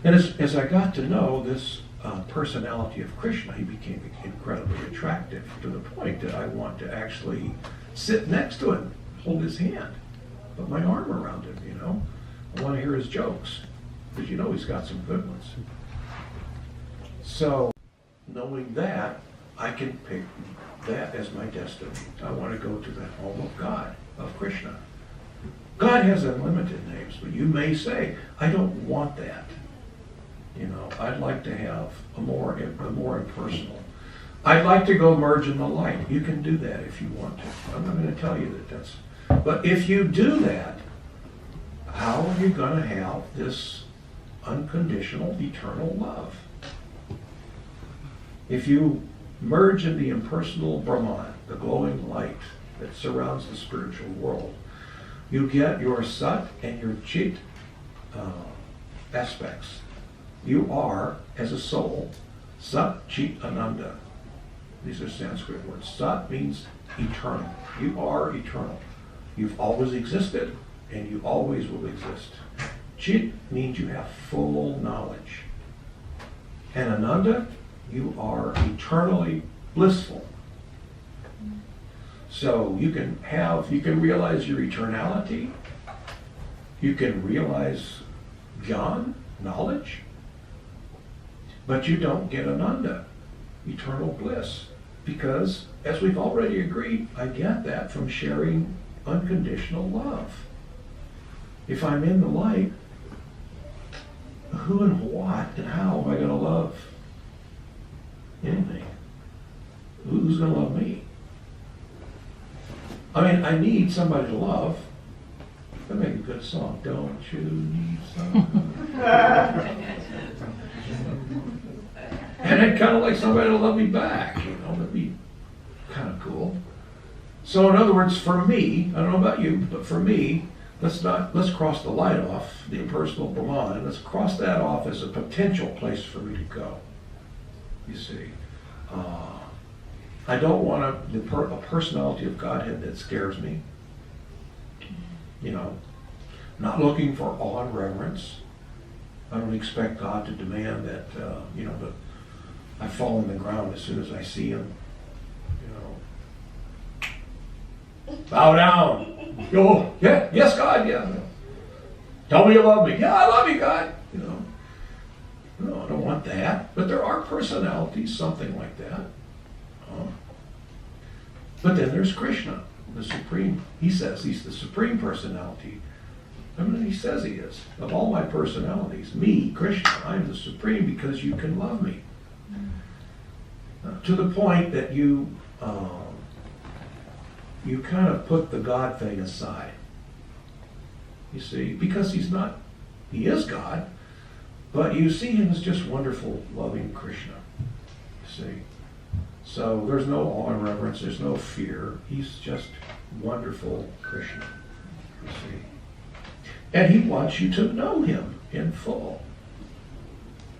And as I got to know this personality of Krishna, he became incredibly attractive to the point that I want to actually sit next to him, hold his hand, put my arm around him, you know. I want to hear his jokes, because you know he's got some good ones. So, knowing that, I can pick that as my destiny. I want to go to the home of God, of Krishna. God has unlimited names, but you may say, I don't want that. You know, I'd like to have a more impersonal. I'd like to go merge in the light. You can do that if you want to. I'm not going to tell you that that's... But if you do that, how are you going to have this unconditional, eternal love? If you merge in the impersonal Brahman, the glowing light that surrounds the spiritual world, you get your Sat and your Chit aspects. You are, as a soul, Sat Chit Ananda. These are Sanskrit words. Sat means eternal. You are eternal. You've always existed, and you always will exist. Chit means you have full knowledge. And Ananda, you are eternally blissful. So you can realize your eternality. You can realize Gyan, knowledge. But you don't get Ananda, eternal bliss. Because, as we've already agreed, I get that from sharing unconditional love. If I'm in the light, who and what and how am I going to love anything? Who's going to love me? I mean, I need somebody to love. That make a good song. Don't you need somebody? And I'd kind of like somebody to love me back, you know, that'd be kind of cool. So in other words, for me, I don't know about you, but for me, let's cross the light off, the impersonal Brahman, let's cross that off as a potential place for me to go. You see, I don't want a personality of Godhead that scares me. You know, not looking for awe and reverence. I don't expect God to demand that, that I fall on the ground as soon as I see him. You know, bow down. Go, yeah, yes, God, yeah. Tell me you love me. Yeah, I love you, God. You know, no, I don't want that. But there are personalities, something like that. But then there's Krishna, the supreme. He says he's the supreme personality. I mean, he says he is. Of all my personalities, me, Krishna, I'm the supreme because you can love me. To the point that you kind of put the God thing aside. You see, because he is God, but you see him as just wonderful, loving Krishna. You see. So there's no awe and reverence, there's no fear. He's just wonderful Krishna. You see. And he wants you to know him in full.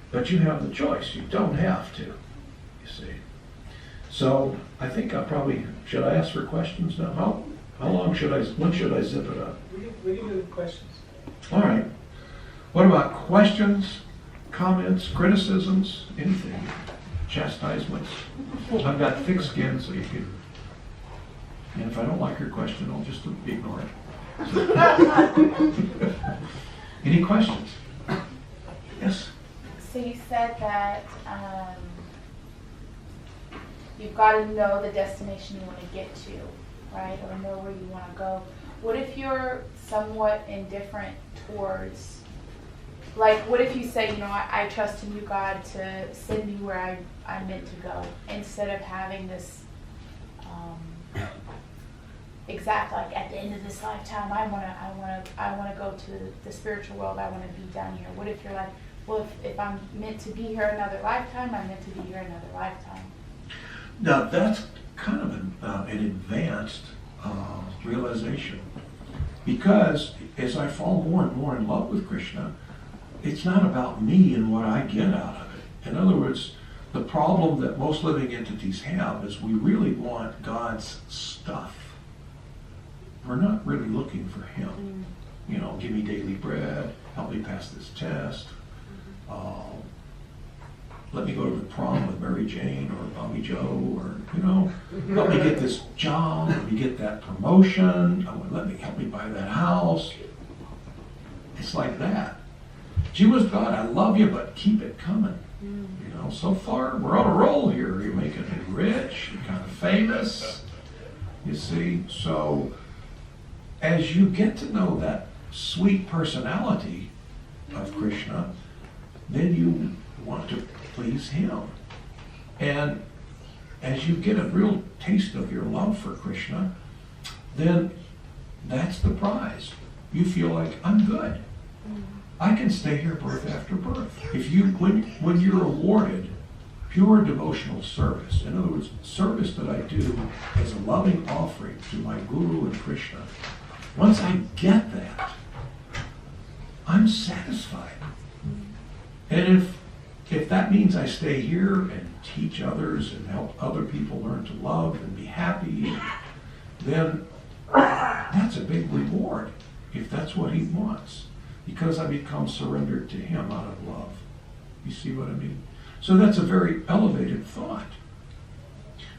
But you have the choice. You don't have to. You see. So I think should I ask for questions now? How long when should I zip it up? We can do questions. All right. What about questions, comments, criticisms, anything? Chastisements? I've got thick skin, so you can. And if I don't like your question, I'll just ignore it. So. Any questions? Yes? So you said that you've got to know the destination you want to get to, right? Or know where you want to go. What if you're somewhat indifferent towards, like, what if you say, I trust in you, God, to send me where I'm meant to go, instead of having this exact, like, at the end of this lifetime, I want to go to the spiritual world. I want to be down here. What if you're like, well, if I'm meant to be here another lifetime, I'm meant to be here another lifetime. Now that's kind of an advanced realization, because as I fall more and more in love with Krishna, it's not about me and what I get out of it. In other words, the problem that most living entities have is we really want God's stuff. We're not really looking for him. Give me daily bread, help me pass this test. let me go to the prom with Mary Jane or Bobby Joe, or, you know, help me get this job, let me get that promotion, help me buy that house. It's like that. Gee whiz, God, I love you, but keep it coming. You know, so far we're on a roll here. You're making me rich, you're kind of famous. You see, so as you get to know that sweet personality of Krishna, then you want to please him. And as you get a real taste of your love for Krishna, then that's the prize. You feel like, I'm good. I can stay here birth after birth. When you're awarded pure devotional service, in other words, service that I do as a loving offering to my Guru and Krishna, once I get that, I'm satisfied. And if that means I stay here and teach others and help other people learn to love and be happy, then that's a big reward, if that's what he wants, because I become surrendered to him out of love. You see what I mean? So that's a very elevated thought.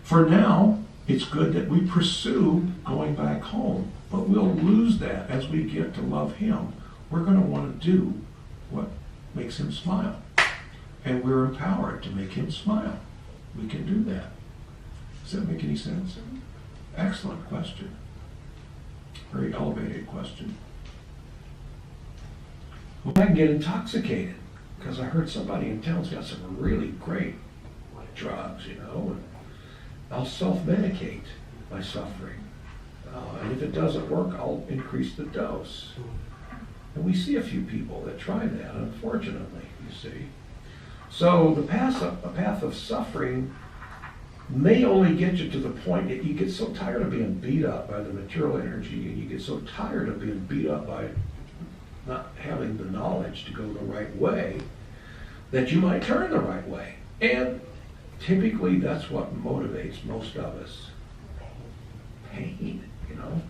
For now, it's good that we pursue going back home, but we'll lose that as we get to love him. We're going to want to do what makes him smile. And we're empowered to make him smile. We can do that. Does that make any sense? Excellent question. Very elevated question. Well, I can get intoxicated because I heard somebody in town's got some really great drugs, you know, and I'll self-medicate my suffering. And if it doesn't work, I'll increase the dose. And we see a few people that try that, unfortunately, you see. So the path of suffering may only get you to the point that you get so tired of being beat up by the material energy, and you get so tired of being beat up by not having the knowledge to go the right way, that you might turn the right way. And typically that's what motivates most of us. Pain, you know.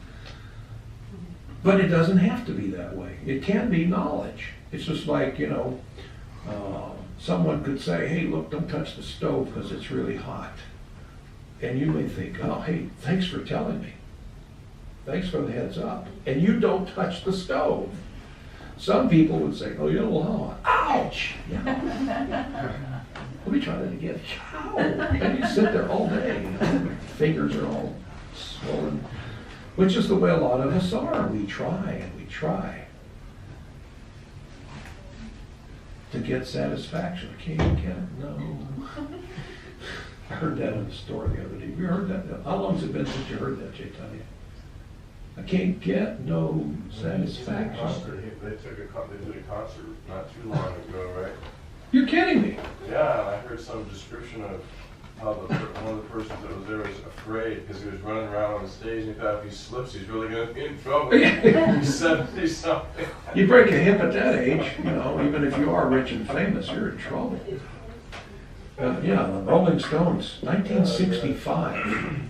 But it doesn't have to be that way. It can be knowledge. It's just like, you know, someone could say, hey, look, don't touch the stove because it's really hot. And you may think, oh, hey, thanks for telling me. Thanks for the heads up. And you don't touch the stove. Some people would say, oh, you're a little hot. Ouch! You know? Let me try that again. Ow! And you sit there all day. You know? Your fingers are all swollen. Which is the way a lot of us are. We try and we try to get satisfaction. Can't get it? No. I heard that in the store the other day. You heard that? How long has it been since you heard that, Chaitanya? I can't get no satisfaction. They did a concert not too long ago, right? You're kidding me. Yeah, I heard some description of how one of the persons that was there was afraid because he was running around on the stage and he thought if he slips, he's really going to be in trouble. He's 70-something. You break a hip at that age, you know, even if you are rich and famous, you're in trouble. Yeah, the Rolling Stones, 1965.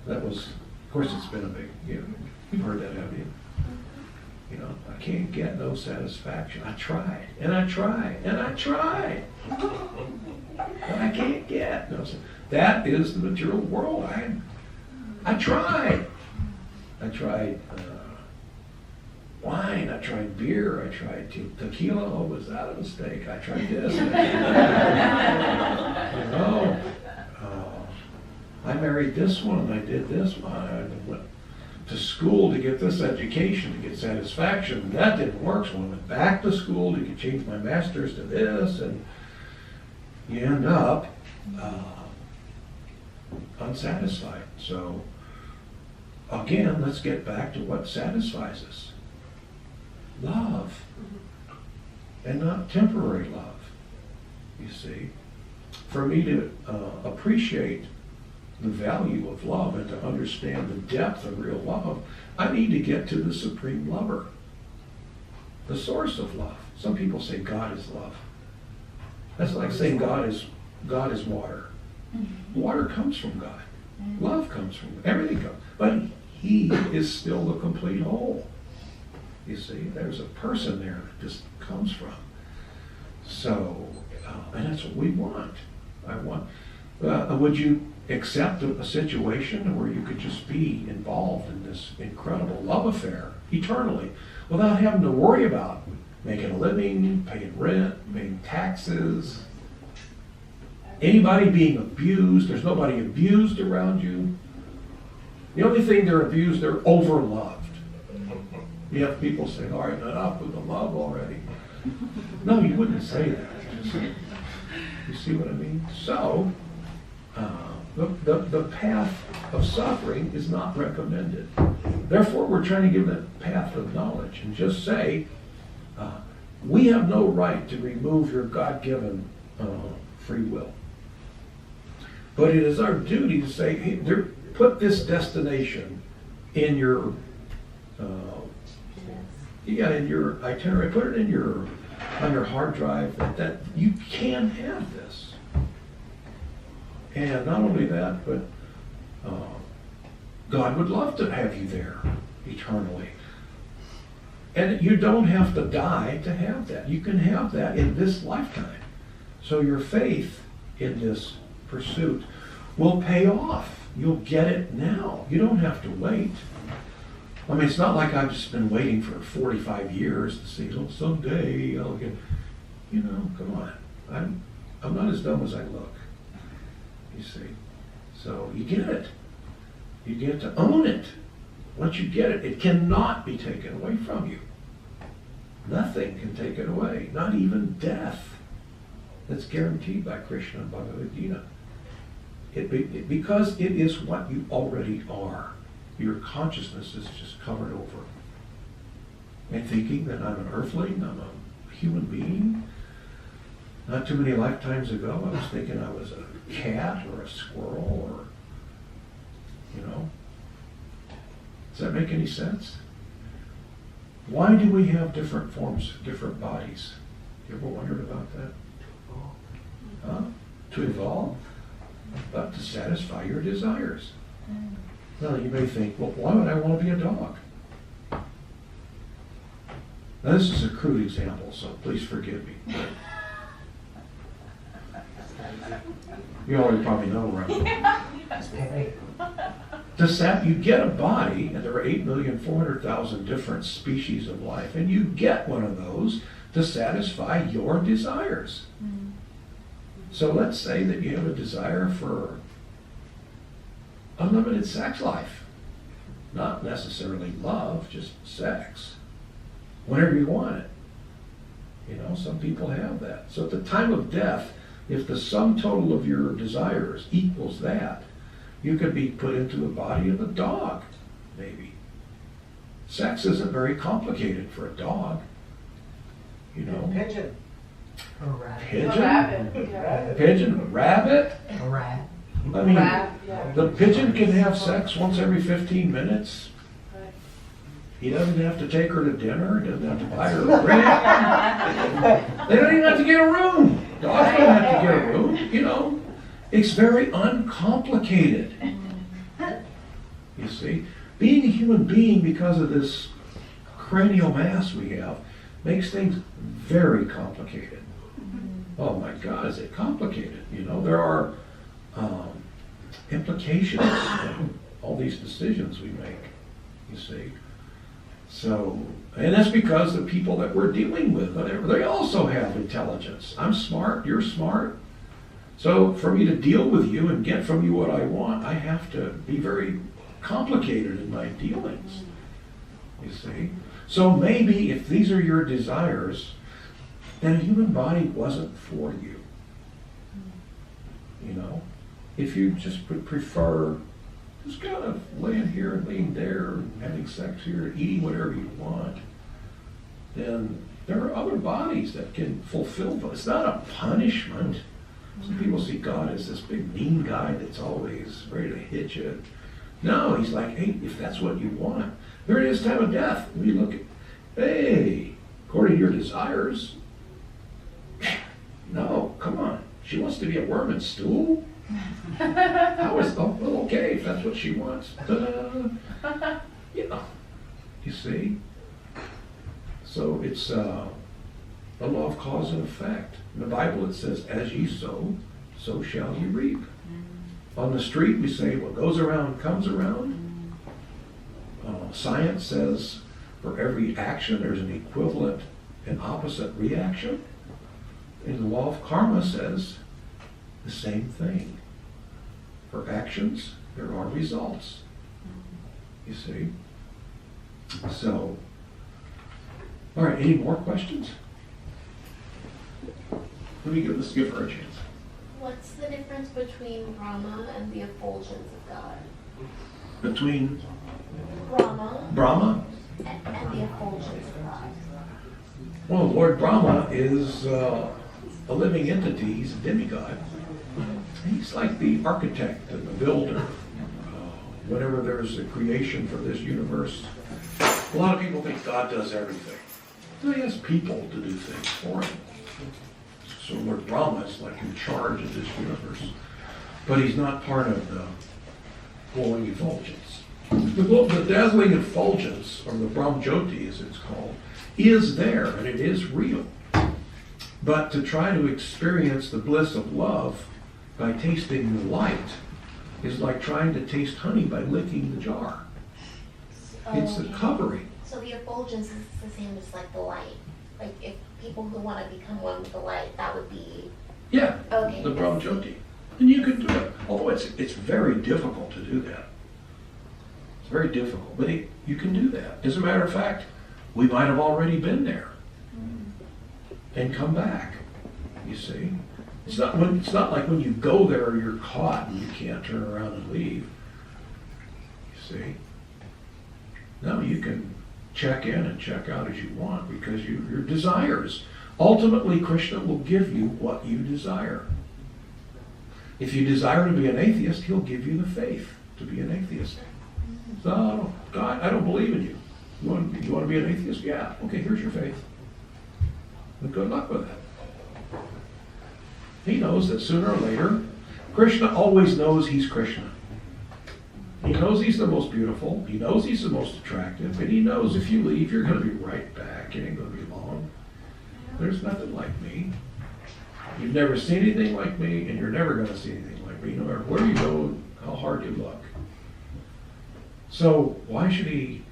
That was, of course, it's been a big, you've heard that, haven't you? You know, I can't get no satisfaction. I tried, and I tried, and I tried. And I can't get no. That is the material world. I tried. I tried wine. I tried beer. I tried tequila. Oh, was that a mistake? I tried this. I married this one. I did this one. I went to school to get this education, to get satisfaction. That didn't work, so I went back to school to change my master's to this, and you end up unsatisfied. So again, let's get back to what satisfies us. Love. And not temporary love. You see, for me to appreciate the value of love and to understand the depth of real love, I need to get to the supreme lover, the source of love. Some people say God is love. That's like saying God is water. Water comes from God. Love comes from God. Everything comes. But he is still the complete whole. You see, there's a person there that this comes from. So, and that's what we want. I want. Would you accept a situation where you could just be involved in this incredible love affair eternally without having to worry about making a living, paying rent, paying taxes, anybody being abused? There's nobody abused around you. The only thing they're abused, they're overloved. You have people say, all right, enough with the love already. No, you wouldn't say that. You see what I mean? So, the path of suffering is not recommended. Therefore, we're trying to give the path of knowledge and just say, we have no right to remove your God-given free will. But it is our duty to say, hey, put this destination in your in your itinerary, put it in on your hard drive that you can have this. And not only that, but God would love to have you there eternally. And you don't have to die to have that. You can have that in this lifetime. So your faith in this pursuit will pay off. You'll get it now. You don't have to wait. I mean, it's not like I've just been waiting for 45 years to see, oh, someday I'll get, come on. I'm not as dumb as I look, you see. So you get it. You get to own it. Once you get it, it cannot be taken away from you. Nothing can take it away, not even death. That's guaranteed by Krishna and Bhagavad Gita. Because it is what you already are. Your consciousness is just covered over. And thinking that I'm an earthling, I'm a human being. Not too many lifetimes ago, I was thinking I was a cat or a squirrel or, Does that make any sense? Why do we have different forms, different bodies? You ever wondered about that? Huh? To evolve? But to satisfy your desires. Now you may think, well, why would I want to be a dog? Now this is a crude example, so please forgive me. You already probably know where I'm going. You get a body, and there are 8,400,000 different species of life, and you get one of those to satisfy your desires. So let's say that you have a desire for unlimited sex life. Not necessarily love, just sex. Whenever you want it. Some people have that. So at the time of death, if the sum total of your desires equals that, you could be put into the body of a dog, maybe. Sex isn't very complicated for a dog. Pigeon. A rat. Pigeon? A rabbit. Yeah. Pigeon? Rabbit? A rat. I mean, Yeah. the pigeon can have sex once every 15 minutes. He doesn't have to take her to dinner. He doesn't have to buy her a drink. They don't even have to get a room. Dogs don't have to get a room, It's very uncomplicated. You see? Being a human being, because of this cranial mass we have, makes things very complicated. Oh my God, is it complicated? There are implications in all these decisions we make, you see. So, and that's because the people that we're dealing with, they also have intelligence. I'm smart, you're smart. So for me to deal with you and get from you what I want, I have to be very complicated in my dealings, you see. So maybe if these are your desires, then a human body wasn't for you. If you just would prefer just kind of laying here and laying there and having sex here, eating whatever you want, then there are other bodies that can fulfill them. It's not a punishment. Some people see God as this big mean guy that's always ready to hit you. No, he's like, hey, if that's what you want, here it is, time of death. We look at, hey, according to your desires. No, come on. She wants to be a worm and stool? How is, well, okay, if that's what she wants. You see? So it's, a law of cause and effect. In the Bible it says, as ye sow, so shall ye reap. On the street we say, what goes around comes around. Science says, for every action there's an equivalent and opposite reaction. And the law of karma says the same thing. For actions, there are results. You see? So, all right, any more questions? Let's give her a chance. What's the difference between Brahma and the effulgence of God? Between Brahma Brahma? and the effulgence of God. Well, Lord Brahma is a living entity. He's a demigod. He's like the architect and the builder. Whenever there's a creation for this universe, a lot of people think God does everything. So he has people to do things for him. So Lord Brahma is like in charge of this universe. But he's not part of the glowing effulgence. The dazzling effulgence, or the Brahmjyoti as it's called, is there and it is real. But to try to experience the bliss of love by tasting the light is like trying to taste honey by licking the jar. It's a covering. So the effulgence is the same as like the light. Like if people who want to become one with the light, that would be... Yeah, okay, the Brahmjyoti. And you can do it. Although it's very difficult to do that. It's very difficult, but you can do that. As a matter of fact, we might have already been there and come back, you see. It's not like when you go there you're caught and you can't turn around and leave. You see? No, you can check in and check out as you want because your desires. Ultimately, Krishna will give you what you desire. If you desire to be an atheist, he'll give you the faith to be an atheist. So, God, I don't believe in you. You want to be an atheist? Yeah. Okay, here's your faith. And good luck with that. He knows that sooner or later, Krishna always knows he's Krishna. He knows he's the most beautiful. He knows he's the most attractive. And he knows if you leave, you're going to be right back. It ain't going to be long. There's nothing like me. You've never seen anything like me, and you're never going to see anything like me, no matter where you go, how hard you look. So why should he?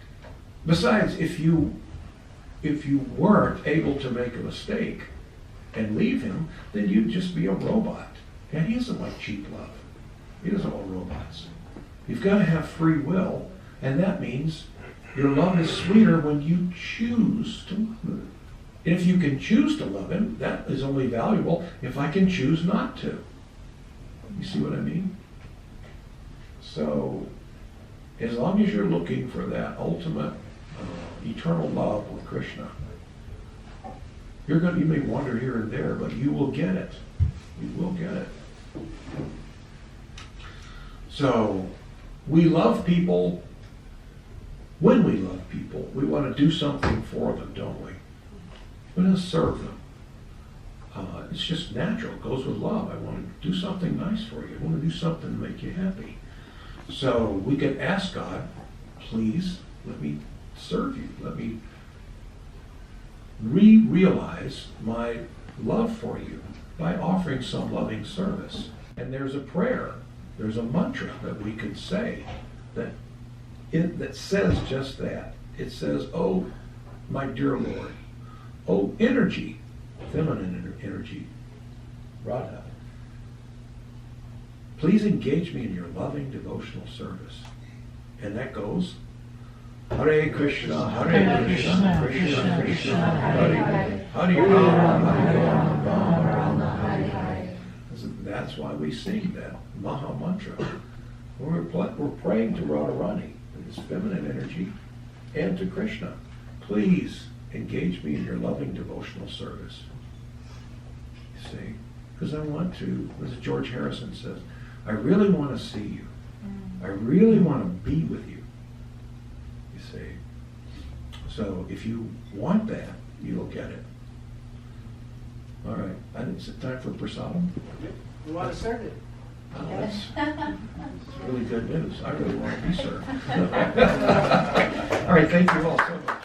Besides, if you weren't able to make a mistake and leave him, then you'd just be a robot. And he doesn't like cheap love. He doesn't want robots. You've got to have free will, and that means your love is sweeter when you choose to love him. If you can choose to love him, that is only valuable if I can choose not to. You see what I mean? So, as long as you're looking for that ultimate eternal love with Krishna, you may wander here and there, but you will get it. You will get it. So, we love people. When we love people, we want to do something for them, don't we? We want to serve them. It's just natural. It goes with love. I want to do something nice for you. I want to do something to make you happy. So we can ask God, please let me serve you. Let me realize my love for you by offering some loving service. And there's a prayer, there's a mantra that we could say that says just that. It says, oh, my dear Lord, oh, energy, feminine energy, Radha, please engage me in your loving devotional service. And that goes, Hare Krishna, Hare Krishna, Krishna Krishna, Hare Hare, Hare Rama, Hare Rama, Hare Hare. That's why we sing that Maha Mantra. We're praying to Radharani, this feminine energy, and to Krishna. Please engage me in your loving devotional service. You see? Because I want to, as George Harrison says, I really want to see you. I really want to be with you. You see? So if you want that, you'll get it. All right. I think it's time for prasadam. We want to serve it. Oh, that's really good news. I really want to be served. All right. Thank you all so much.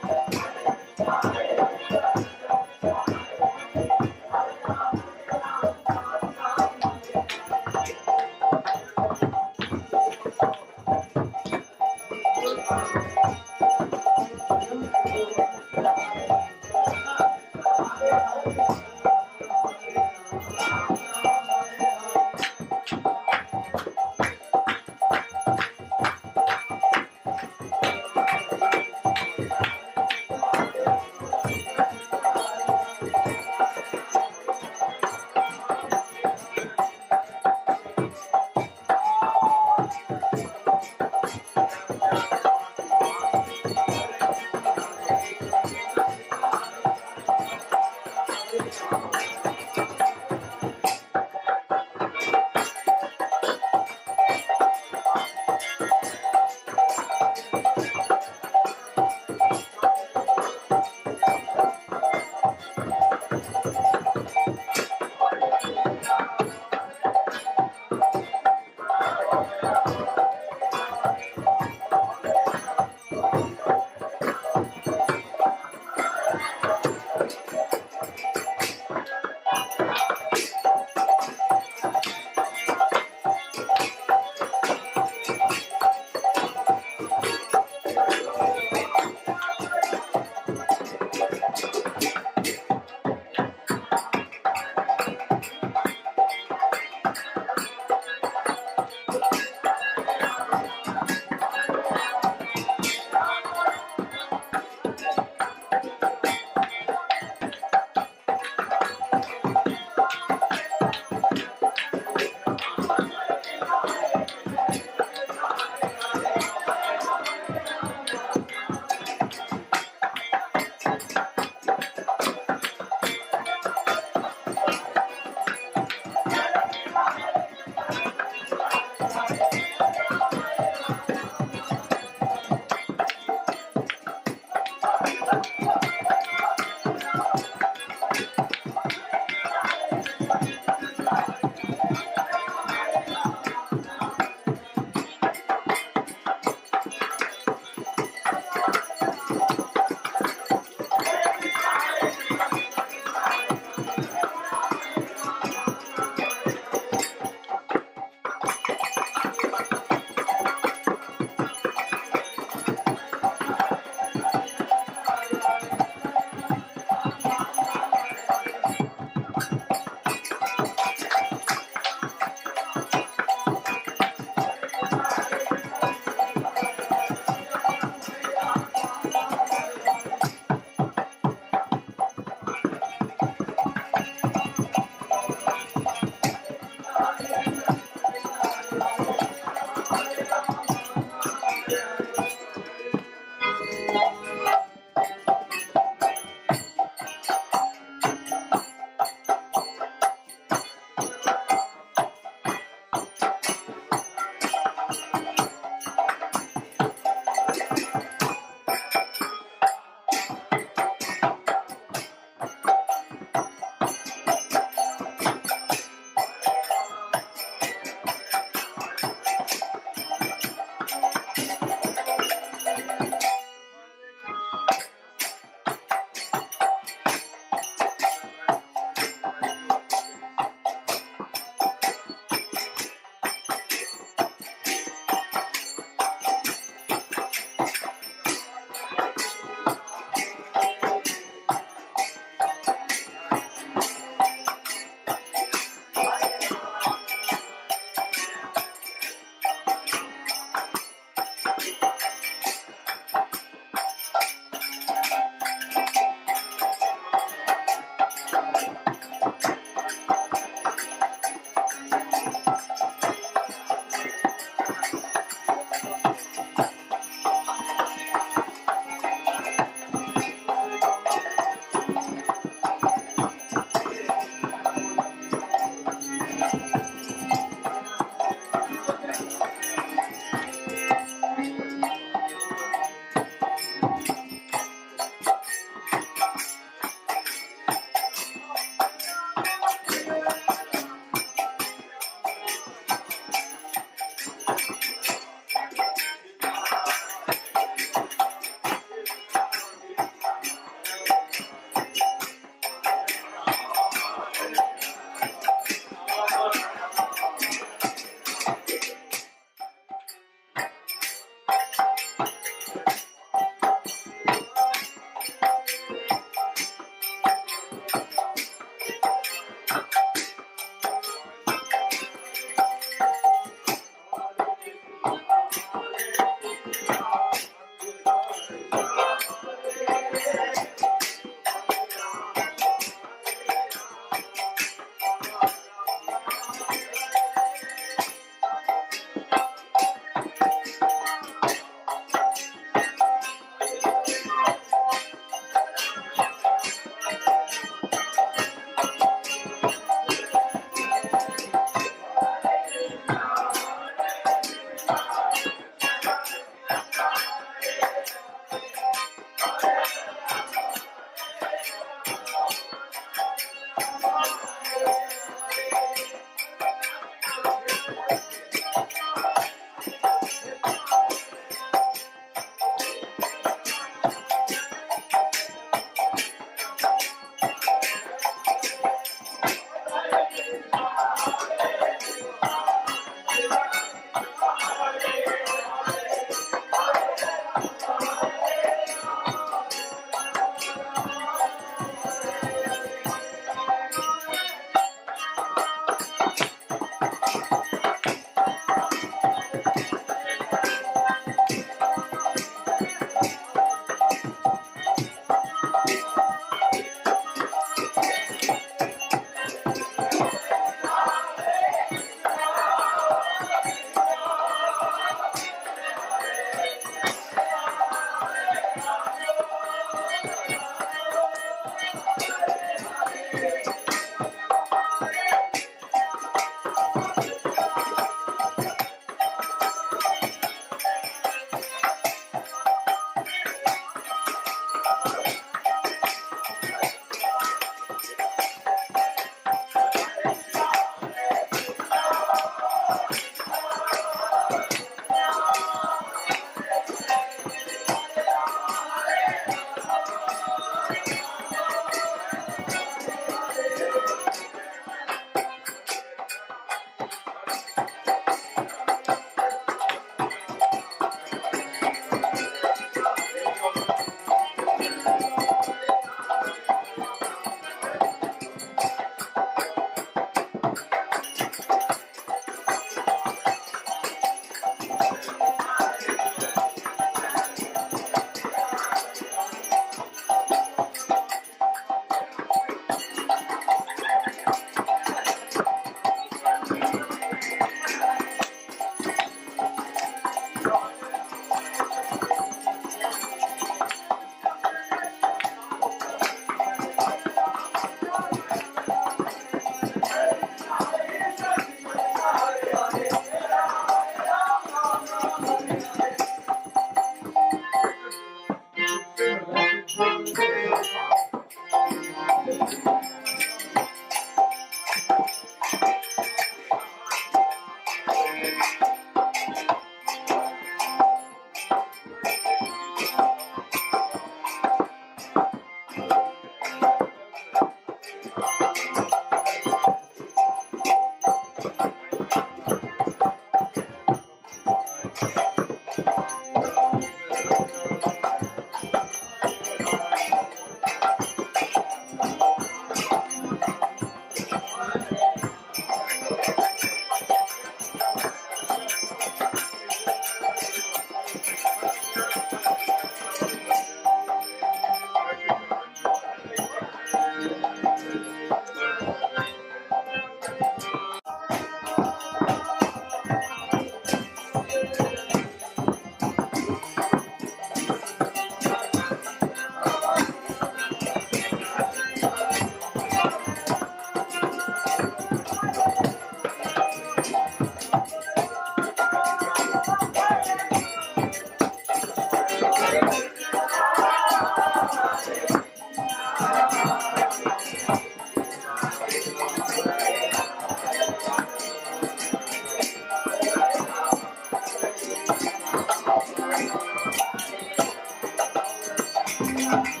Thank you.